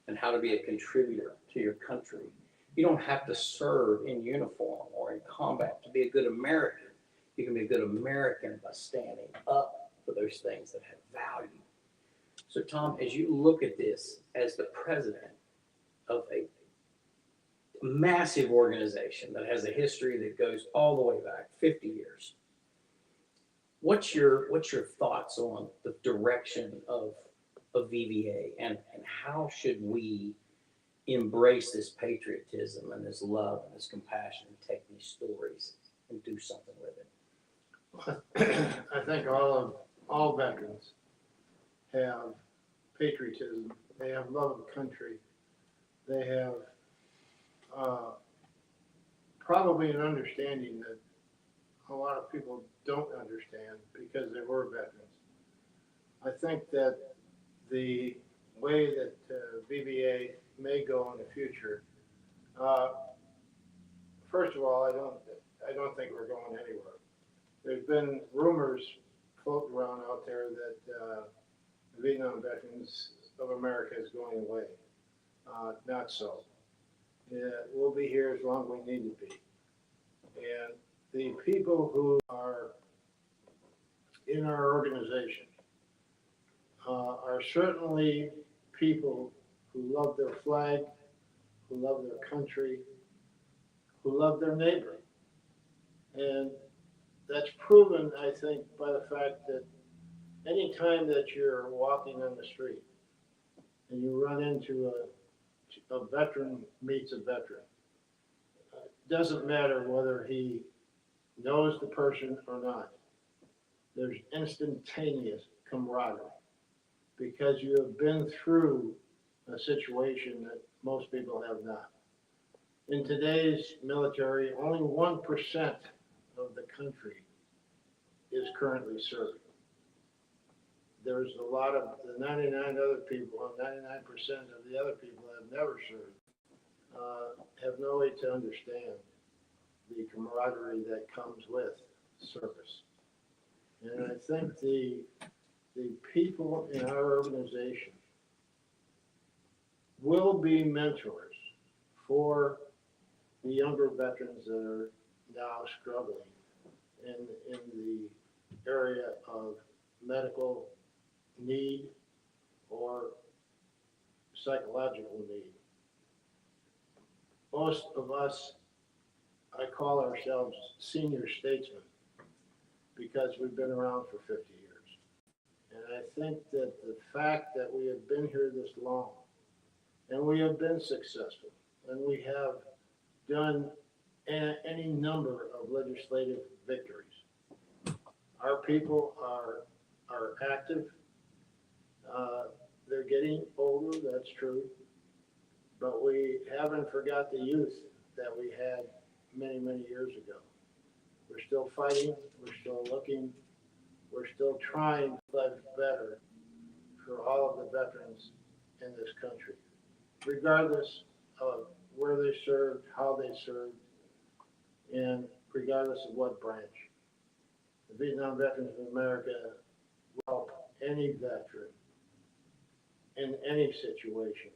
and how to be a contributor to your country. You don't have to serve in uniform or in combat to be a good American. You can be a good American by standing up for those things that have value. So Tom, as you look at this as the president of a massive organization that has a history that goes all the way back 50 years, what's your thoughts on the direction of VBA and how should we embrace this patriotism and this love and this compassion and take these stories and do something with it? I think all veterans have patriotism. They have love of country. They have probably an understanding that a lot of people don't understand because they were veterans. I think that the way that VBA may go in the future, first of all, I don't think we're going anywhere. There's been rumors floating around out there that the Vietnam Veterans of America is going away. Not so. Yeah, we'll be here as long as we need to be. And the people who are in our organization are certainly people who love their flag, who love their country, who love their neighbor. And that's proven, I think, by the fact that any time that you're walking on the street and you run into a veteran meets a veteran, doesn't matter whether he knows the person or not. There's instantaneous camaraderie because you have been through a situation that most people have not. In today's military, only 1% of the country is currently serving. There's a lot of the 99 other people, 99% of the other people have never served, have no way to understand the camaraderie that comes with service. And I think the people in our organization will be mentors for the younger veterans that are now struggling in the area of medical need or psychological need. Most of us, I call ourselves senior statesmen because we've been around for 50 years. And I think that the fact that we have been here this long and we have been successful and we have done any number of legislative victories. Our people are active. They're getting older, that's true. But we haven't forgot the youth that we had many, many years ago. We're still fighting, we're still looking, we're still trying to live better for all of the veterans in this country, regardless of where they served, how they served, and regardless of what branch. The Vietnam Veterans of America will help any veteran in any situation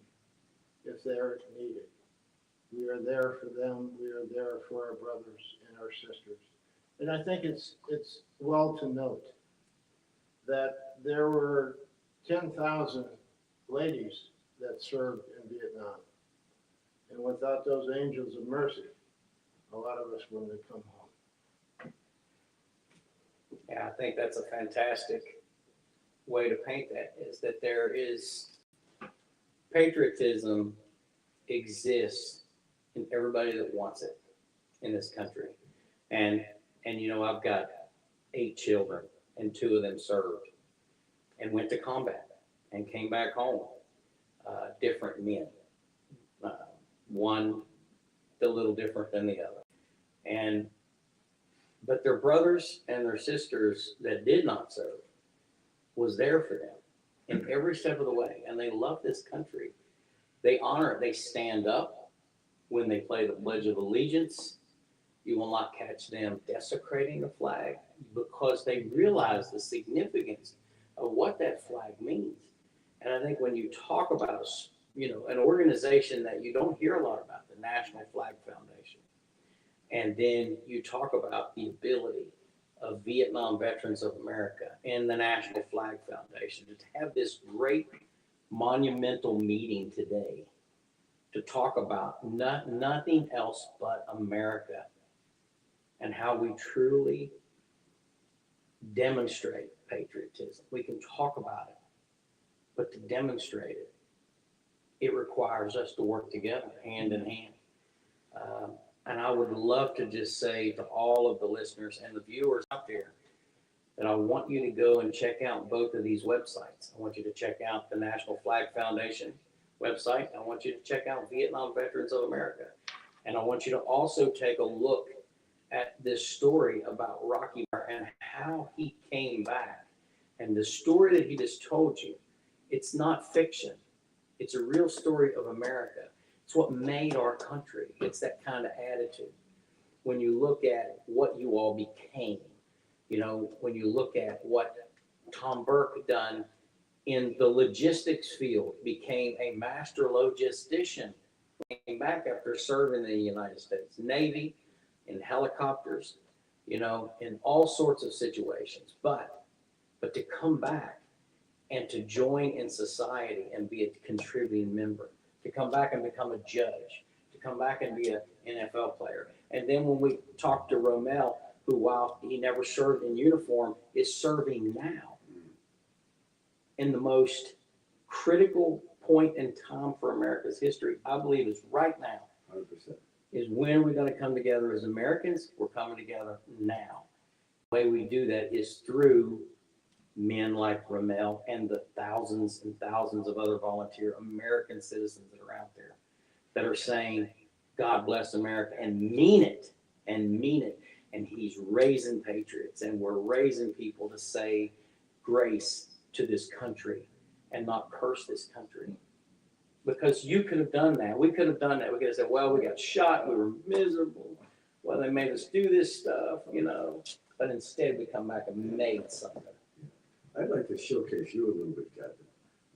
if they're needed. We are there for them. We are there for our brothers and our sisters. And I think it's well to note that there were 10,000 ladies that served in Vietnam. And without those angels of mercy, a lot of us wouldn't have come home. Yeah, I think that's a fantastic way to paint that, is that there is patriotism exists in everybody that wants it in this country. And you know, I've got 8 children and 2 of them served and went to combat and came back home, different men. One a little different than the other. But their brothers and their sisters that did not serve was there for them in every step of the way. And they love this country. They honor it. They stand up when they play the Pledge of Allegiance. You will not catch them desecrating the flag because they realize the significance of what that flag means. And I think when you talk about, you know, an organization that you don't hear a lot about, the National Flag Foundation, and then you talk about the ability of Vietnam Veterans of America and the National Flag Foundation to have this great monumental meeting today to talk about nothing else but America and how we truly demonstrate patriotism. We can talk about it, but to demonstrate it, it requires us to work together hand in hand. And I would love to just say to all of the listeners and the viewers out there that I want you to go and check out both of these websites. I want you to check out the National Flag Foundation website. I want you to check out Vietnam Veterans of America. And I want you to also take a look at this story about Rocky and how he came back. And the story that he just told you, it's not fiction. It's a real story of America. It's what made our country. It's that kind of attitude. when you look at what you all became, you know, when you look at what Tom Burke done in the logistics field, became a master logistician, came back after serving in the United States Navy, in helicopters, you know, in all sorts of situations. But to come back and to join in society and be a contributing member, to come back and become a judge, to come back and be an NFL player. And then when we talked to Romel, who, while he never served in uniform, is serving now in the most critical point in time for America's history, I believe is right now. 100%. Is when are we going to come together as Americans? We're coming together now. The way we do that is through men like Romel and the thousands and thousands of other volunteer American citizens that are out there that are saying, God bless America, and mean it, and mean it. And he's raising patriots, and we're raising people to say grace to this country and not curse this country. Because you could have done that. We could have done that. We could have said, well, we got shot. We were miserable. Well, they made us do this stuff, you know. But instead, we come back and made something. I'd like to showcase you a little bit, Captain.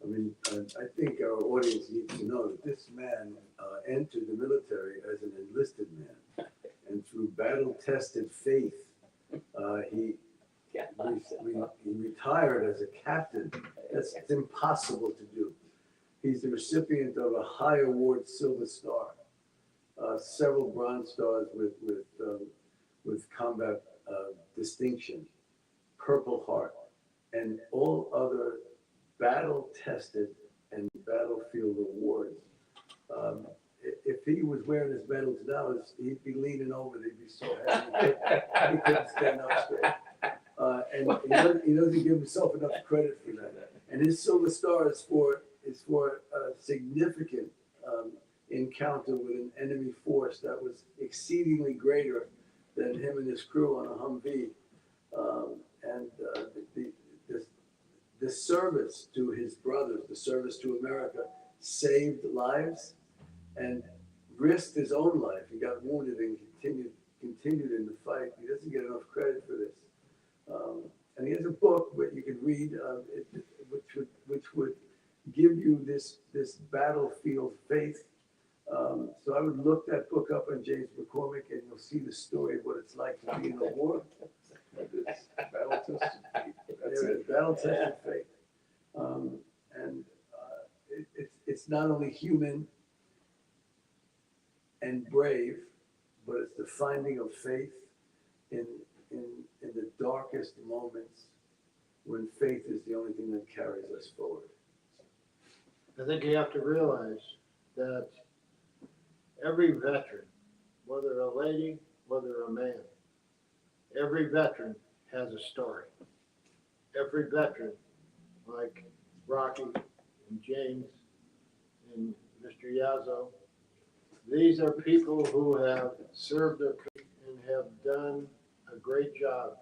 I mean, I think our audience needs to know that this man entered the military as an enlisted man. And through battle-tested faith, he retired as a captain. That's impossible to do. He's the recipient of a high award Silver Star, several Bronze Stars with combat distinction, Purple Heart, and all other battle-tested and battlefield awards. If he was wearing his medals now, he'd be leaning over. They'd be so heavy he couldn't stand up straight. And he doesn't give himself enough credit for that. And his Silver Star is for a significant encounter with an enemy force that was exceedingly greater than him and his crew on a Humvee. The service to his brothers, the service to America, saved lives and risked his own life. He got wounded and continued in the fight. He doesn't get enough credit for this. And he has a book that you can read, which would give you this battlefield faith. So I would look that book up on James McCormick, and you'll see the story of what it's like to be in a war. It's battle-tested faith. It's not only human and brave, but it's the finding of faith in the darkest moments when faith is the only thing that carries us forward. I think you have to realize that every veteran, whether a lady, whether a man, every veteran has a story. Every veteran, like Rocky and James and Mr. YEZZO, these are people who have served their country and have done a great job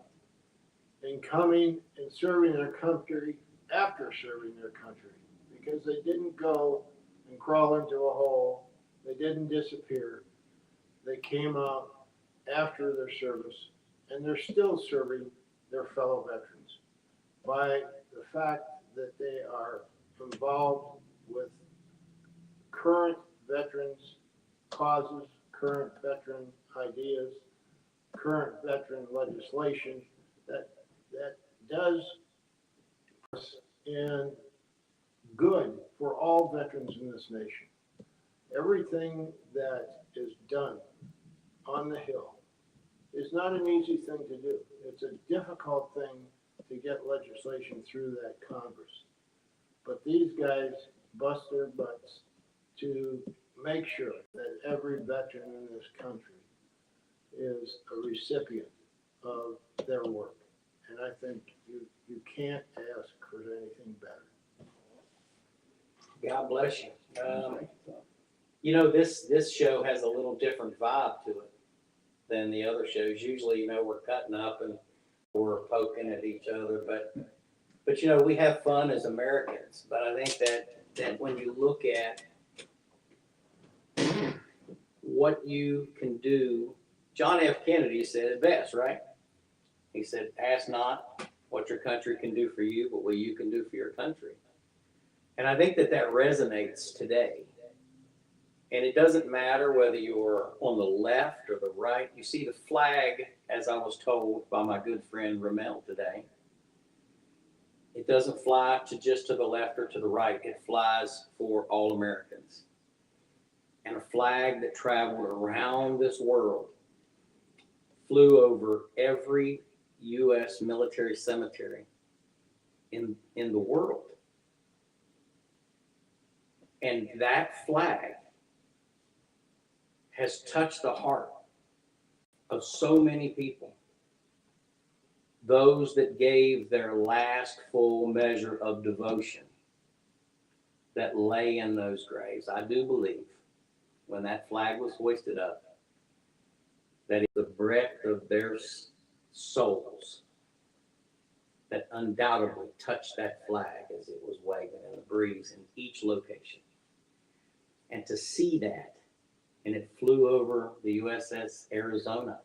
in coming and serving their country after serving their country, because they didn't go and crawl into a hole. They didn't disappear. They came out after their service, and they're still serving their fellow veterans by the fact that they are involved with current veterans' causes, current veteran ideas, current veteran legislation that does in good for all veterans in this nation. Everything that is done on the Hill is not an easy thing to do. It's a difficult thing to get legislation through that Congress. But these guys bust their butts to make sure that every veteran in this country is a recipient of their work. And I think you can't ask for anything better. God bless you. You know, this show has a little different vibe to it than the other shows. Usually, you know, we're cutting up and we're poking at each other, but you know, we have fun as Americans. But I think that when you look at what you can do John F. Kennedy said it best, right? He said, ask not what your country can do for you, but what you can do for your country. And I think that that resonates today. And it doesn't matter whether you're on the left or the right. You see the flag, as I was told by my good friend ROMEL today, it doesn't fly just to the left or to the right. It flies for all Americans. And a flag that traveled around this world flew over every U.S. military cemetery in the world. And that flag has touched the heart of so many people. Those that gave their last full measure of devotion that lay in those graves. I do believe when that flag was hoisted up, that the breath of their souls that undoubtedly touched that flag as it was waving in the breeze in each location. And to see that, and it flew over the USS Arizona.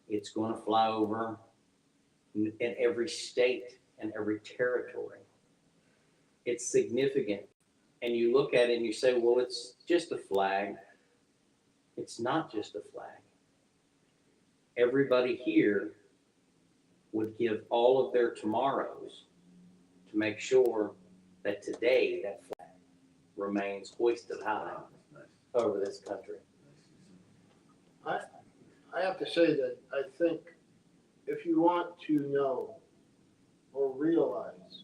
It's going to fly over in every state and every territory. It's significant. And you look at it and you say, well, it's just a flag. It's not just a flag. Everybody here would give all of their tomorrows to make sure that today that flag remains hoisted high over this country. I have to say that I think if you want to know or realize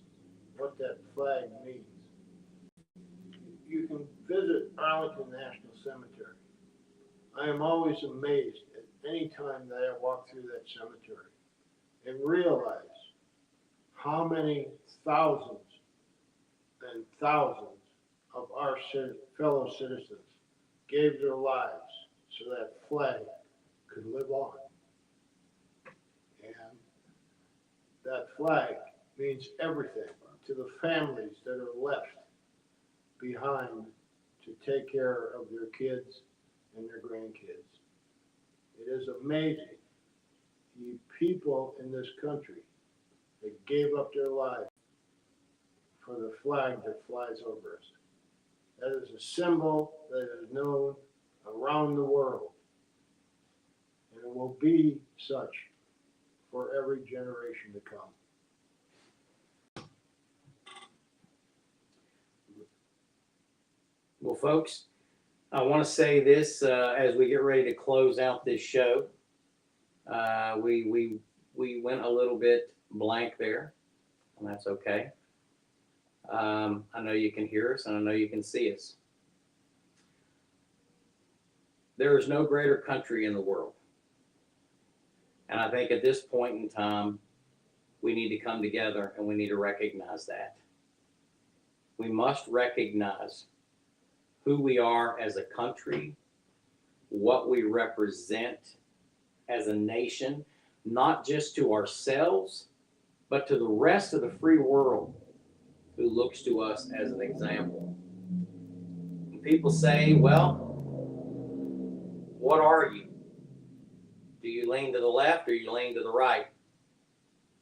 what that flag means, you can visit Arlington National Cemetery. I am always amazed at any time that I walk through that cemetery and realize how many thousands and thousands of our fellow citizens gave their lives so that flag could live on. And that flag means everything to the families that are left behind to take care of their kids and their grandkids. It is amazing the people in this country that gave up their lives for the flag that flies over us. That is a symbol that is known around the world, and it will be such for every generation to come. Well, folks, I want to say this as we get ready to close out this show. We went a little bit blank there, and that's okay. I know you can hear us, and I know you can see us. There is no greater country in the world. And I think at this point in time, we need to come together and we need to recognize that. We must recognize who we are as a country, what we represent as a nation, not just to ourselves, but to the rest of the free world who looks to us as an example. And people say, well, what are you? Do you lean to the left or you lean to the right?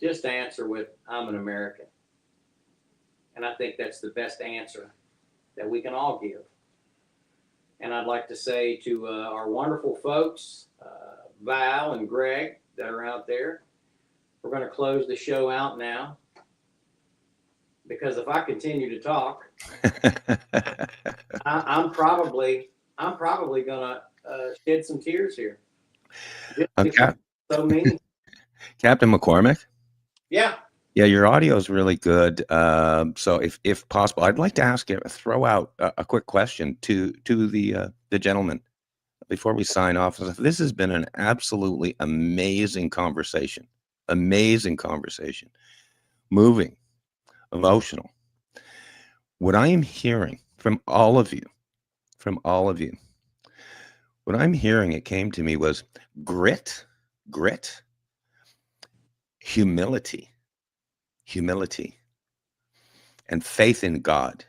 Just answer with, I'm an American. And I think that's the best answer that we can all give. And I'd like to say to our wonderful folks, Val and Greg that are out there, we're going to close the show out now. Because if I continue to talk, I'm probably going to shed some tears here. So mean. Captain McCormick? Yeah. Yeah, your audio is really good. So if possible, I'd like to ask you, throw out a quick question to the gentleman before we sign off. This has been an absolutely amazing conversation. Moving, emotional. What I am hearing from all of you, what I'm hearing, it came to me, was grit, humility, and faith in God.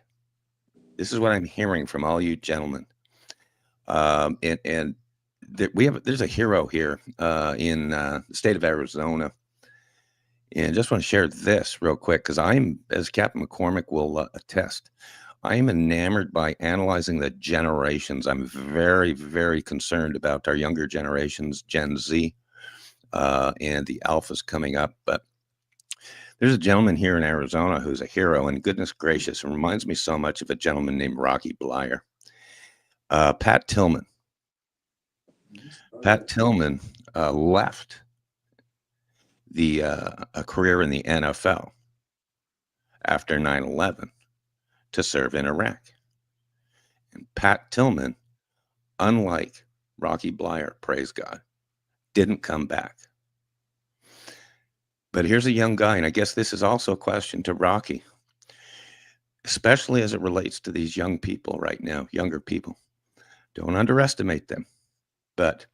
This is what I'm hearing from all you gentlemen. And there's a hero here in the state of Arizona. And just want to share this real quick, because I'm, as Captain McCormick will attest, I am enamored by analyzing the generations. I'm very, very concerned about our younger generations, Gen Z, and the alphas coming up. But there's a gentleman here in Arizona who's a hero, and goodness gracious, it reminds me so much of a gentleman named Rocky BLEIER. Pat Tillman. Pat Tillman left a career in the NFL after 9/11 to serve in Iraq. And Pat Tillman, unlike Rocky BLEIER, praise God, didn't come back. But here's a young guy, and I guess this is also a question to Rocky, especially as it relates to these young people right now, younger people. Don't underestimate them. But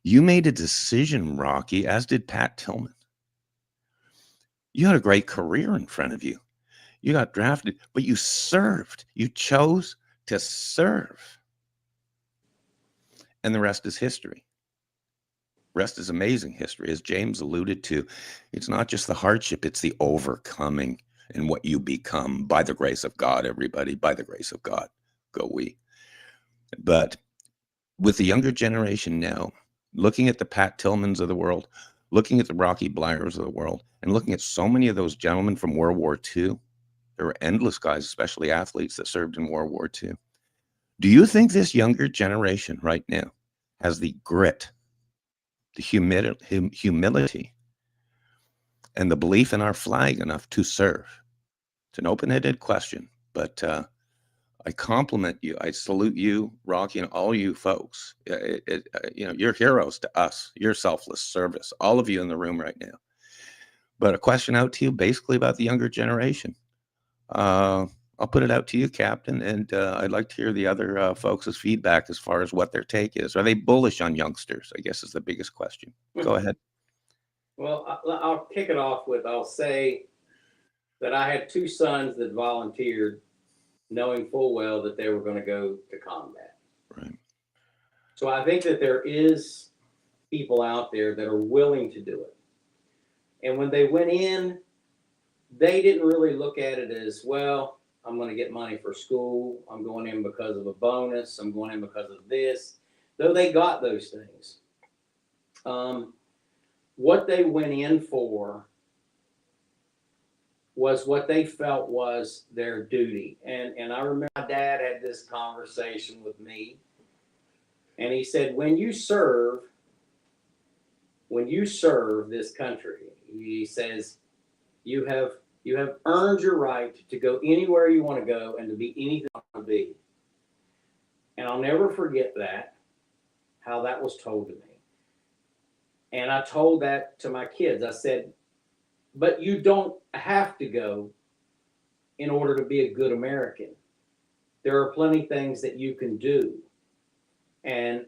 you made a decision, Rocky, as did Pat Tillman. You had a great career in front of you. You got drafted, but you served. You chose to serve. And the rest is history. Rest is amazing history. As James alluded to, it's not just the hardship, it's the overcoming and what you become by the grace of God, everybody, by the grace of God. Go we. But with the younger generation now, looking at the Pat Tillmans of the world, looking at the Rocky BLEIERs of the world, and looking at so many of those gentlemen from World War II, there were endless guys, especially athletes that served in World War II. Do you think this younger generation right now has the grit, the humility, and the belief in our flag enough to serve? It's an open-ended question, but I compliment you. I salute you, Rocky, and all you folks. You're heroes to us. Your selfless service, all of you in the room right now. But a question out to you, basically about the younger generation. I'll put it out to you, Captain, and I'd like to hear the other folks' feedback as far as what their take is. Are they bullish on youngsters? I guess is the biggest question. Go ahead. Well, I'll kick it off with, I'll say that I had two sons that volunteered knowing full well that they were going to go to combat. Right. So I think that there is people out there that are willing to do it. And when they went in, they didn't really look at it as, well, I'm going to get money for school. I'm going in because of a bonus. I'm going in because of this. Though they got those things. What they went in for was what they felt was their duty. And I remember my dad had this conversation with me. And he said, when you serve this country, he says, you have earned your right to go anywhere you want to go and to be anything you want to be. And I'll never forget that, how that was told to me. And I told that to my kids. I said, but you don't have to go in order to be a good American. There are plenty of things that you can do. And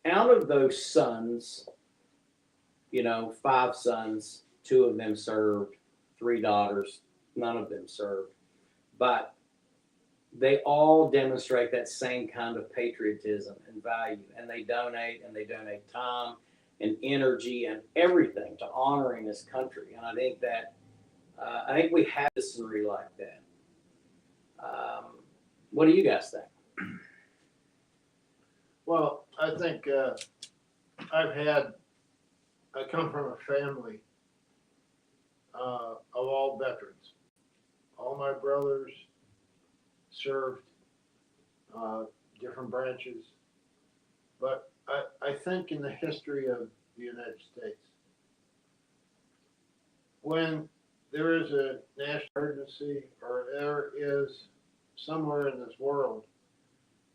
out of those sons, 5 sons, 2 of them served, 3 daughters, none of them served. But they all demonstrate that same kind of patriotism and value. And they donate time and energy and everything to honoring this country. And I think that, I think we have history like that. What do you guys think? Well, I think I come from a family of all veterans. All my brothers served different branches. But I think in the history of the United States, when there is a national emergency or there is somewhere in this world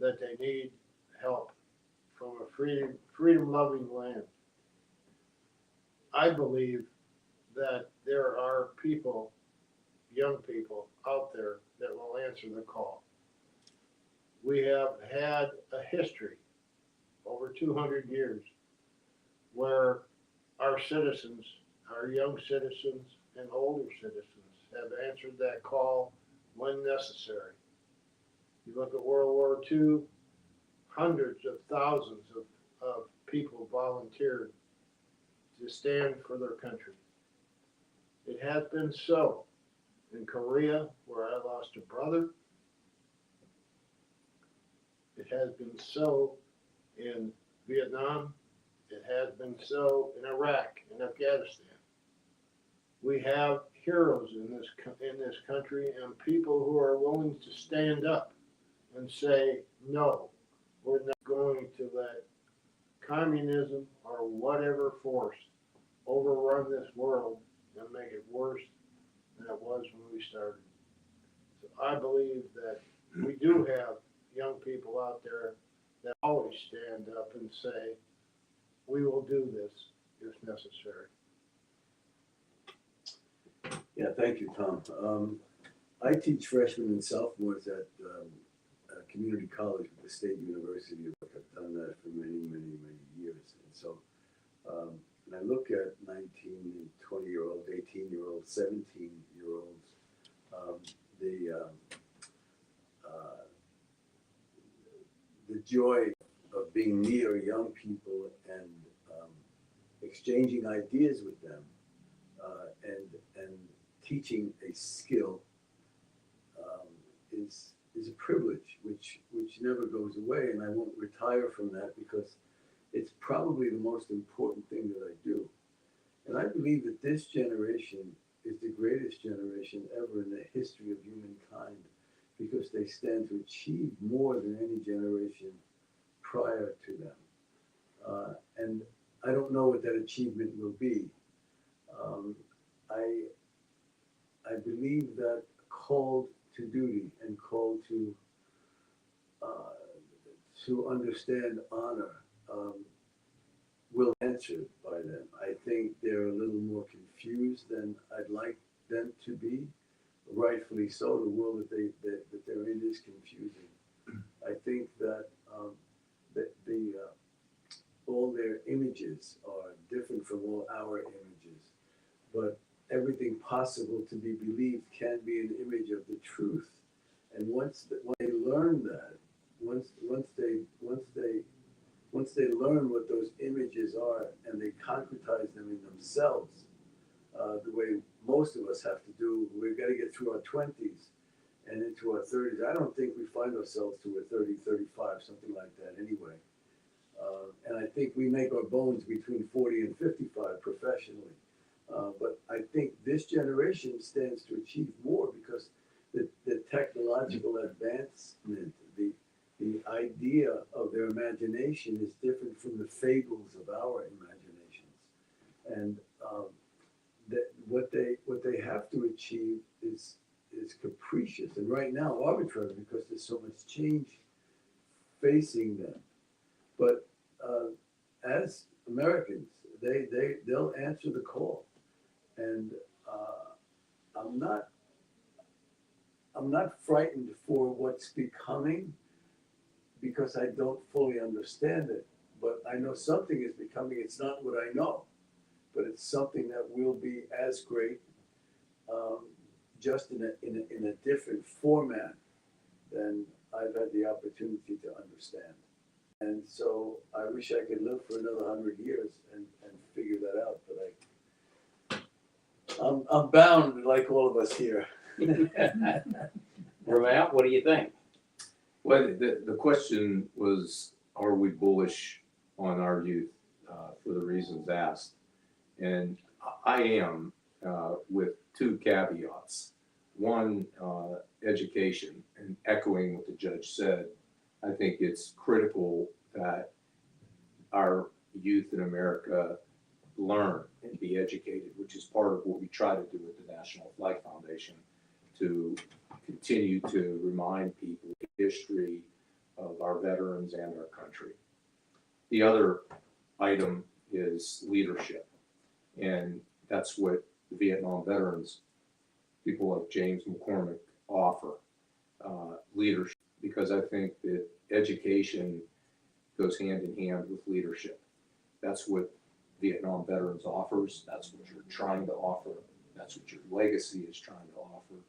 that they need help from a freedom-loving land, I believe that there are people, young people out there that will answer the call. We have had a history over 200 years where our citizens, our young citizens and older citizens have answered that call when necessary. You look at World War II, hundreds of thousands of of people volunteered to stand for their country. It has been so in Korea, where I lost a brother. It has been so in Vietnam. It has been so in Iraq and Afghanistan. We have heroes in this country and people who are willing to stand up and say, no, we're not going to let communism or whatever force overrun this world and make it worse than it was when we started. So I believe that we do have young people out there that always stand up and say, we will do this if necessary. Yeah, thank you, Tom. I teach freshmen and sophomores at community college at the State University. I've done that for many, many, many years. And so when I look at 19 and 20-year-olds, 18-year-olds, 17-year-olds, the joy of being near young people and exchanging ideas with them and teaching a skill is a privilege which never goes away, and I won't retire from that because it's probably the most important thing that I do. And I believe that this generation is the greatest generation ever in the history of humankind because they stand to achieve more than any generation prior to them. And I don't know what that achievement will be. I believe that called to duty and called to understand honor will be answered by them. I think they're a little more confused than I'd like them to be. Rightfully so. The world that they're in is confusing. I think that all their images are different from all our images, but everything possible to be believed can be an image of the truth. And once they learn that, once they learn what those images are and they concretize them in themselves, the way most of us have to do, we've got to get through our 20s and into our 30s. I don't think we find ourselves to a 30, 35, something like that anyway. And I think we make our bones between 40 and 55 professionally. But I think this generation stands to achieve more because the technological advancement, the idea of their imagination is different from the fables of our imaginations. And what they have to achieve is capricious and right now arbitrary because there's so much change facing them. But as Americans, they'll answer the call. And I'm not frightened for what's becoming because I don't fully understand it. But I know something is becoming. It's not what I know, but it's something that will be as great, just in a different format than I've had the opportunity to understand. And so I wish I could live for another 100 years and figure that out, but I'm bound like all of us here. Romel, what do you think? Well, the question was, are we bullish on our youth for the reasons asked? And I am, with two caveats. One, education, and echoing what the judge said, I think it's critical that our youth in America learn and be educated, which is part of what we try to do with the National Flag Foundation, to continue to remind people the history of our veterans and our country. The other item is leadership, and that's what the Vietnam veterans, people like James McCormick, offer, leadership, because I think that education goes hand in hand with leadership. That's what Vietnam veterans offers. That's what you're trying to offer. That's what your legacy is trying to offer.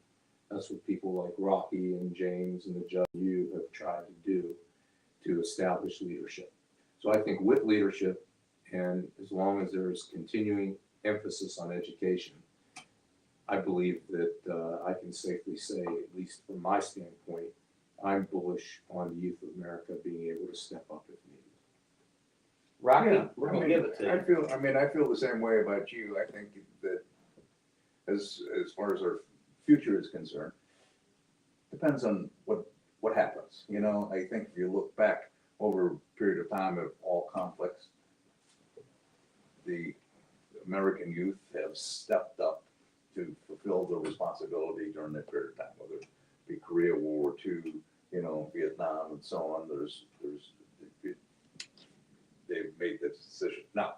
That's what people like Rocky and James and the judge you have tried to do to establish leadership. So I think with leadership, and as long as there's continuing emphasis on education, I believe that I can safely say, at least from my standpoint, I'm bullish on the youth of America being able to step up if needed. Rocky, Yeah, we're I gonna mean, give it to you. I feel the same way about you. I think that as far as our future is concerned, depends on what happens. You know, I think if you look back over a period of time of all conflicts, the American youth have stepped up to fulfill their responsibility during that period of time, whether it be Korea, World War II, you know, Vietnam, and so on. They've made this decision. Now,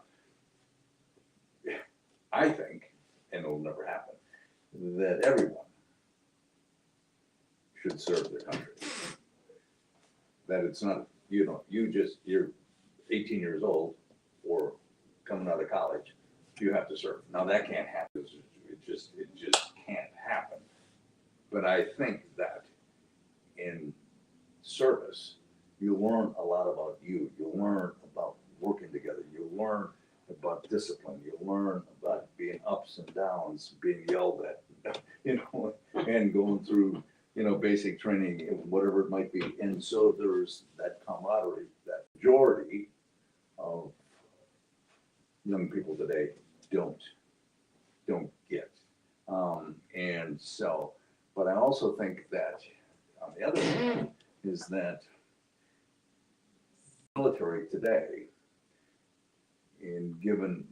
I think, and it'll never happen, that everyone should serve their country. That it's not, you know, you're 18 years old or coming out of college, you have to serve. Now that can't happen. It just can't happen. But I think that in service, you learn a lot about you. You learn about working together. You learn about discipline. You learn about being ups and downs, being yelled at, you know, and going through, you know, basic training, whatever it might be. And so there's that camaraderie, that majority of young people today don't get. And so, but I also think that on the other hand is that military today, in given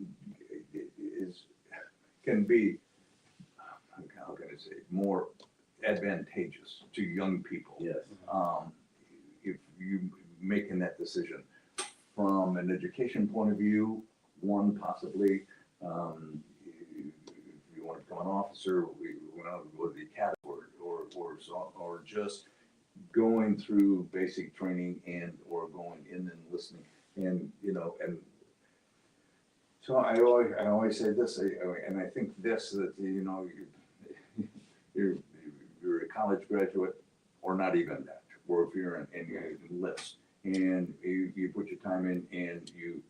can be, how can I say, more advantageous to young people. Yes. If you making that decision from an education point of view, one possibly, if you want to become an officer, we want to go to the academy or just going through basic training and or going in and listening, and you know, and so I always say this, and I think this, that you know, you're a college graduate or not even that, or if you're and you enlist and you put your time in and you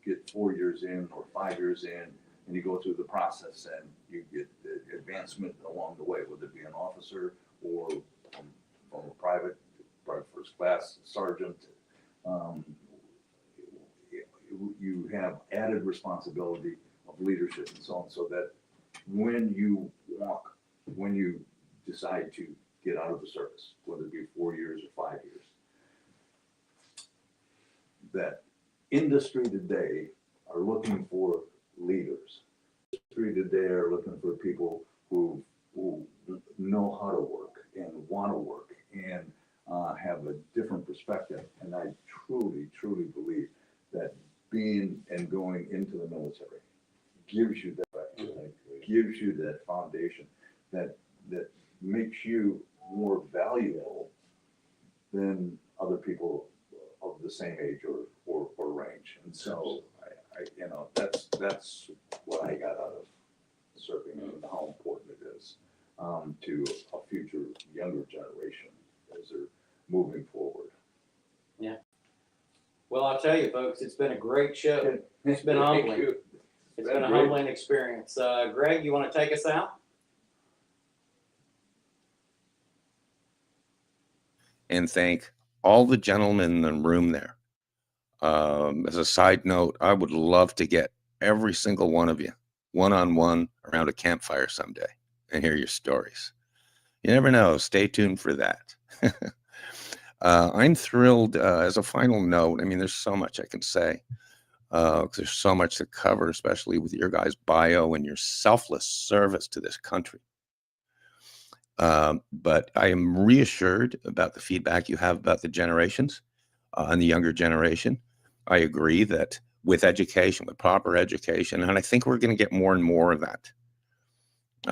get 4 years in or 5 years in, and you go through the process and you get advancement along the way, whether it be an officer or from a private first class sergeant. You have added responsibility of leadership and so on, so that when you decide to get out of the service, whether it be 4 years or 5 years, that industry today are looking for leaders. Industry today are looking for people who know how to work and want to work and have a different perspective. And I truly, truly believe that being and going into the military gives you that, gives you that foundation that makes you more valuable than other people of the same age or range. And so I you know, that's what I got out of serving and how important it is to a future younger generation as they're moving forward. Yeah. Well, I'll tell you, folks, it's been a great show. It's been humbling. It's been a humbling experience. Greg, you want to take us out? And thank all the gentlemen in the room there. As a side note, I would love to get every single one of you one-on-one around a campfire someday and hear your stories. You never know. Stay tuned for that. I'm thrilled, as a final note. I mean, there's so much I can say. There's so much to cover, especially with your guys' bio and your selfless service to this country. But I am reassured about the feedback you have about the generations and the younger generation. I agree that with education, with proper education, and I think we're going to get more and more of that.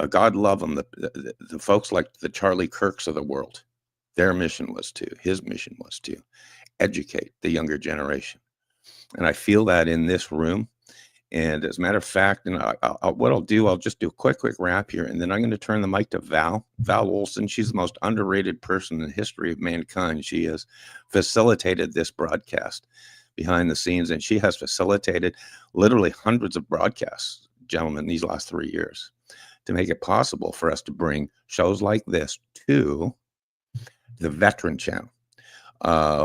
God love them, the folks like the Charlie Kirks of the world. His mission was to educate the younger generation. And I feel that in this room. And as a matter of fact, and what I'll do, I'll just do a quick wrap here, and then I'm going to turn the mic to Val Olson. She's the most underrated person in the history of mankind. She has facilitated this broadcast behind the scenes, and she has facilitated literally hundreds of broadcasts, gentlemen, these last 3 years to make it possible for us to bring shows like this to the Veteran Channel.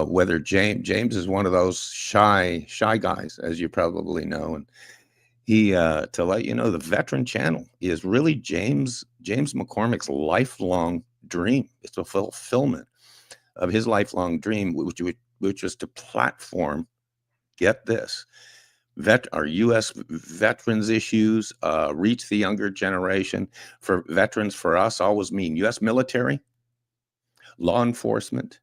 Whether James is one of those shy guys, as you probably know, and he to let you know, the Veteran Channel is really James McCormick's lifelong dream. It's a fulfillment of his lifelong dream, which was to platform, get this, our U.S. veterans issues, reach the younger generation. For veterans, for us, always mean U.S. military, law enforcement,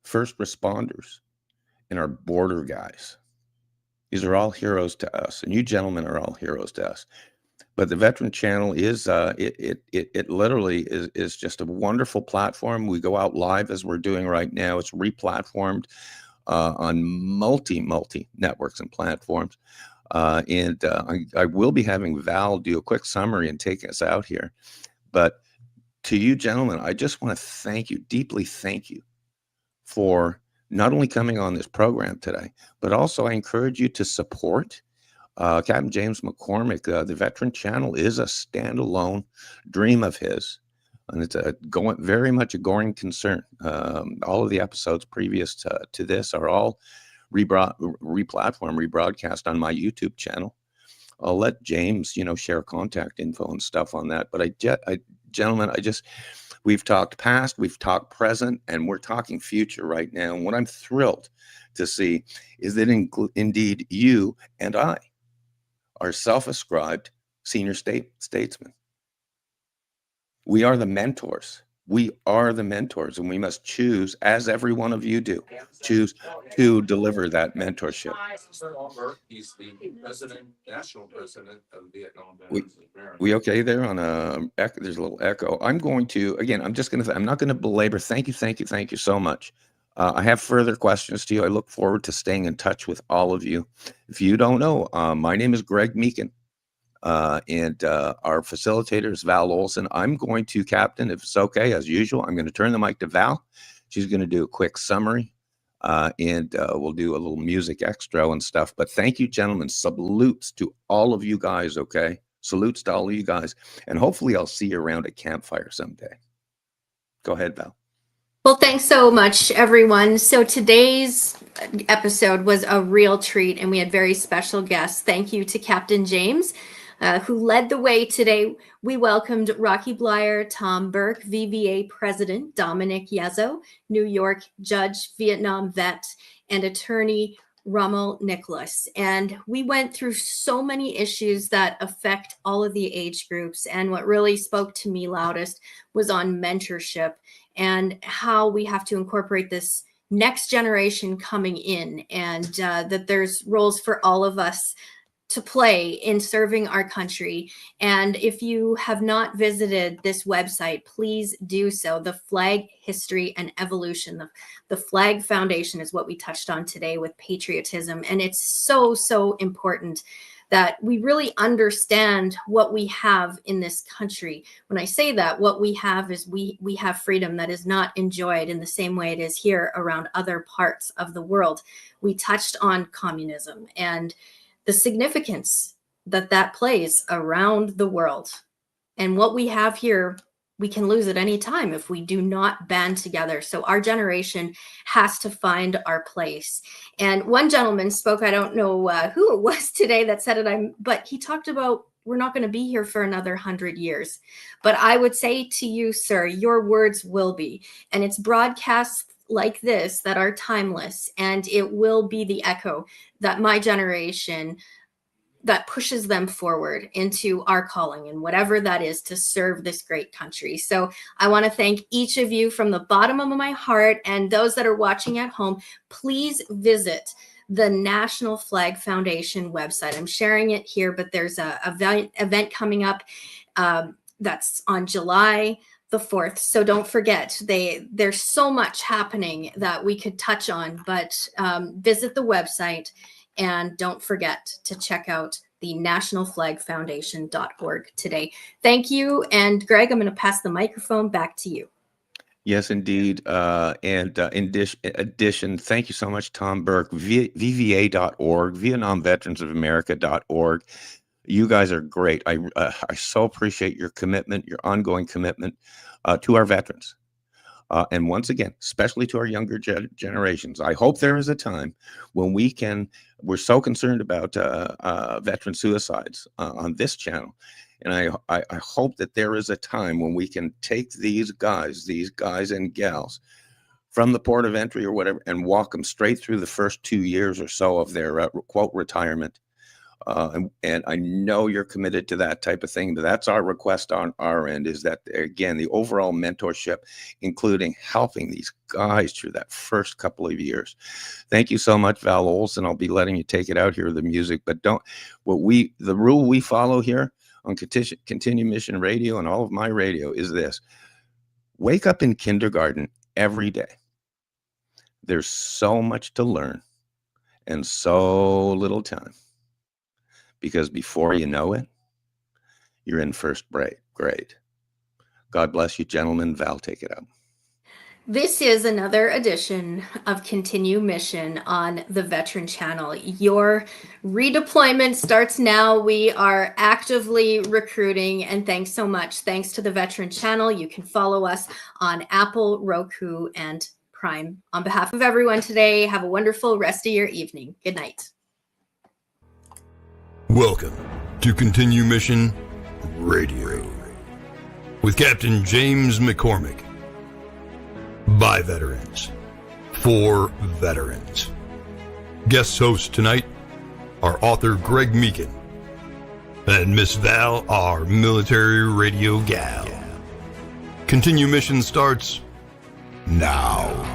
first responders, and our border guys. These are all heroes to us, and you gentlemen are all heroes to us. But the Veteran Channel is it literally is just a wonderful platform. We go out live as we're doing right now. It's replatformed on multi networks and platforms. I will be having Val do a quick summary and take us out here. But to you gentlemen, I just want to thank you, deeply thank you, for not only coming on this program today, but also I encourage you to support Captain James McCormick. The Veteran Channel is a standalone dream of his, and it's very much a going concern. All of the episodes previous to this are all rebroadcast on my YouTube channel. I'll let James, share contact info and stuff on that. But gentlemen, we've talked past, we've talked present, and we're talking future right now. And what I'm thrilled to see is that indeed you and I are self-ascribed senior statesmen. We are the mentors. We are the mentors, and we must choose, as every one of you do, choose to deliver that mentorship. He's the president, national president of Vietnam. We okay there on there's a little echo. I'm not going to belabor. Thank you so much. I have further questions to you. I look forward to staying in touch with all of you. If you don't know, my name is Greg Meakin. And our facilitator is Val Olson. I'm going to, Captain, if it's okay, as usual, I'm going to turn the mic to Val. She's going to do a quick summary, and we'll do a little music extra and stuff. But thank you, gentlemen. Salutes to all of you guys, okay? Salutes to all of you guys. And hopefully I'll see you around a campfire someday. Go ahead, Val. Well, thanks so much, everyone. So today's episode was a real treat, and we had very special guests. Thank you to Captain James, who led the way today. We welcomed Rocky BLEIER, Tom Burke, VVA President Dominick YEZZO, New York Judge, Vietnam vet, and attorney ROMEL Nicholas. And we went through so many issues that affect all of the age groups. And what really spoke to me loudest was on mentorship and how we have to incorporate this next generation coming in, and that there's roles for all of us to play in serving our country. And if you have not visited this website, please do so. The Flag History and Evolution. The Flag Foundation is what we touched on today with patriotism. And it's so, so important that we really understand what we have in this country. When I say that, what we have is we have freedom that is not enjoyed in the same way it is here around other parts of the world. We touched on communism and the significance that plays around the world. And what we have here, we can lose at any time if we do not band together. So our generation has to find our place. And one gentleman spoke, I don't know who it was today that said it, but he talked about we're not going to be here for another 100 years. But I would say to you, sir, your words will be. And it's broadcasts like this that are timeless, and it will be the echo that my generation, that pushes them forward into our calling and whatever that is to serve this great country. So I want to thank each of you from the bottom of my heart, and those that are watching at home, please visit the National Flag Foundation website. I'm sharing it here, but there's a event coming up that's on July the 4th. So don't forget, there's so much happening that we could touch on, but visit the website And don't forget to check out the nationalflagfoundation.org today. Thank you. And Greg, I'm going to pass the microphone back to you. Yes, indeed. In addition, thank you so much, Tom Burke, VVA.org, VietnamVeteransOfAmerica.org. You guys are great. I so appreciate your commitment, your ongoing commitment to our veterans. And once again, especially to our younger generations. I hope there is a time when we're so concerned about veteran suicides on this channel. And I hope that there is a time when we can take these guys and gals from the port of entry or whatever and walk them straight through the first 2 years or so of their quote retirement. And I know you're committed to that type of thing, but that's our request on our end, is that, again, the overall mentorship, including helping these guys through that first couple of years. Thank you so much, Val Olson. I'll be letting you take it out here with the music, but the rule we follow here on Continue Mission Radio and all of my radio is this: wake up in kindergarten every day. There's so much to learn and so little time. Because before you know it, you're in first grade. God bless you, gentlemen. Val, take it up. This is another edition of Continue Mission on the Veteran Channel. Your redeployment starts now. We are actively recruiting, and thanks so much. Thanks to the Veteran Channel. You can follow us on Apple, Roku, and Prime. On behalf of everyone today, have a wonderful rest of your evening. Good night. Welcome to Continue Mission Radio with Captain James McCormick. By veterans, for veterans. Guest hosts tonight are author Greg Meakin and Miss Val, our military radio gal. Continue Mission starts now.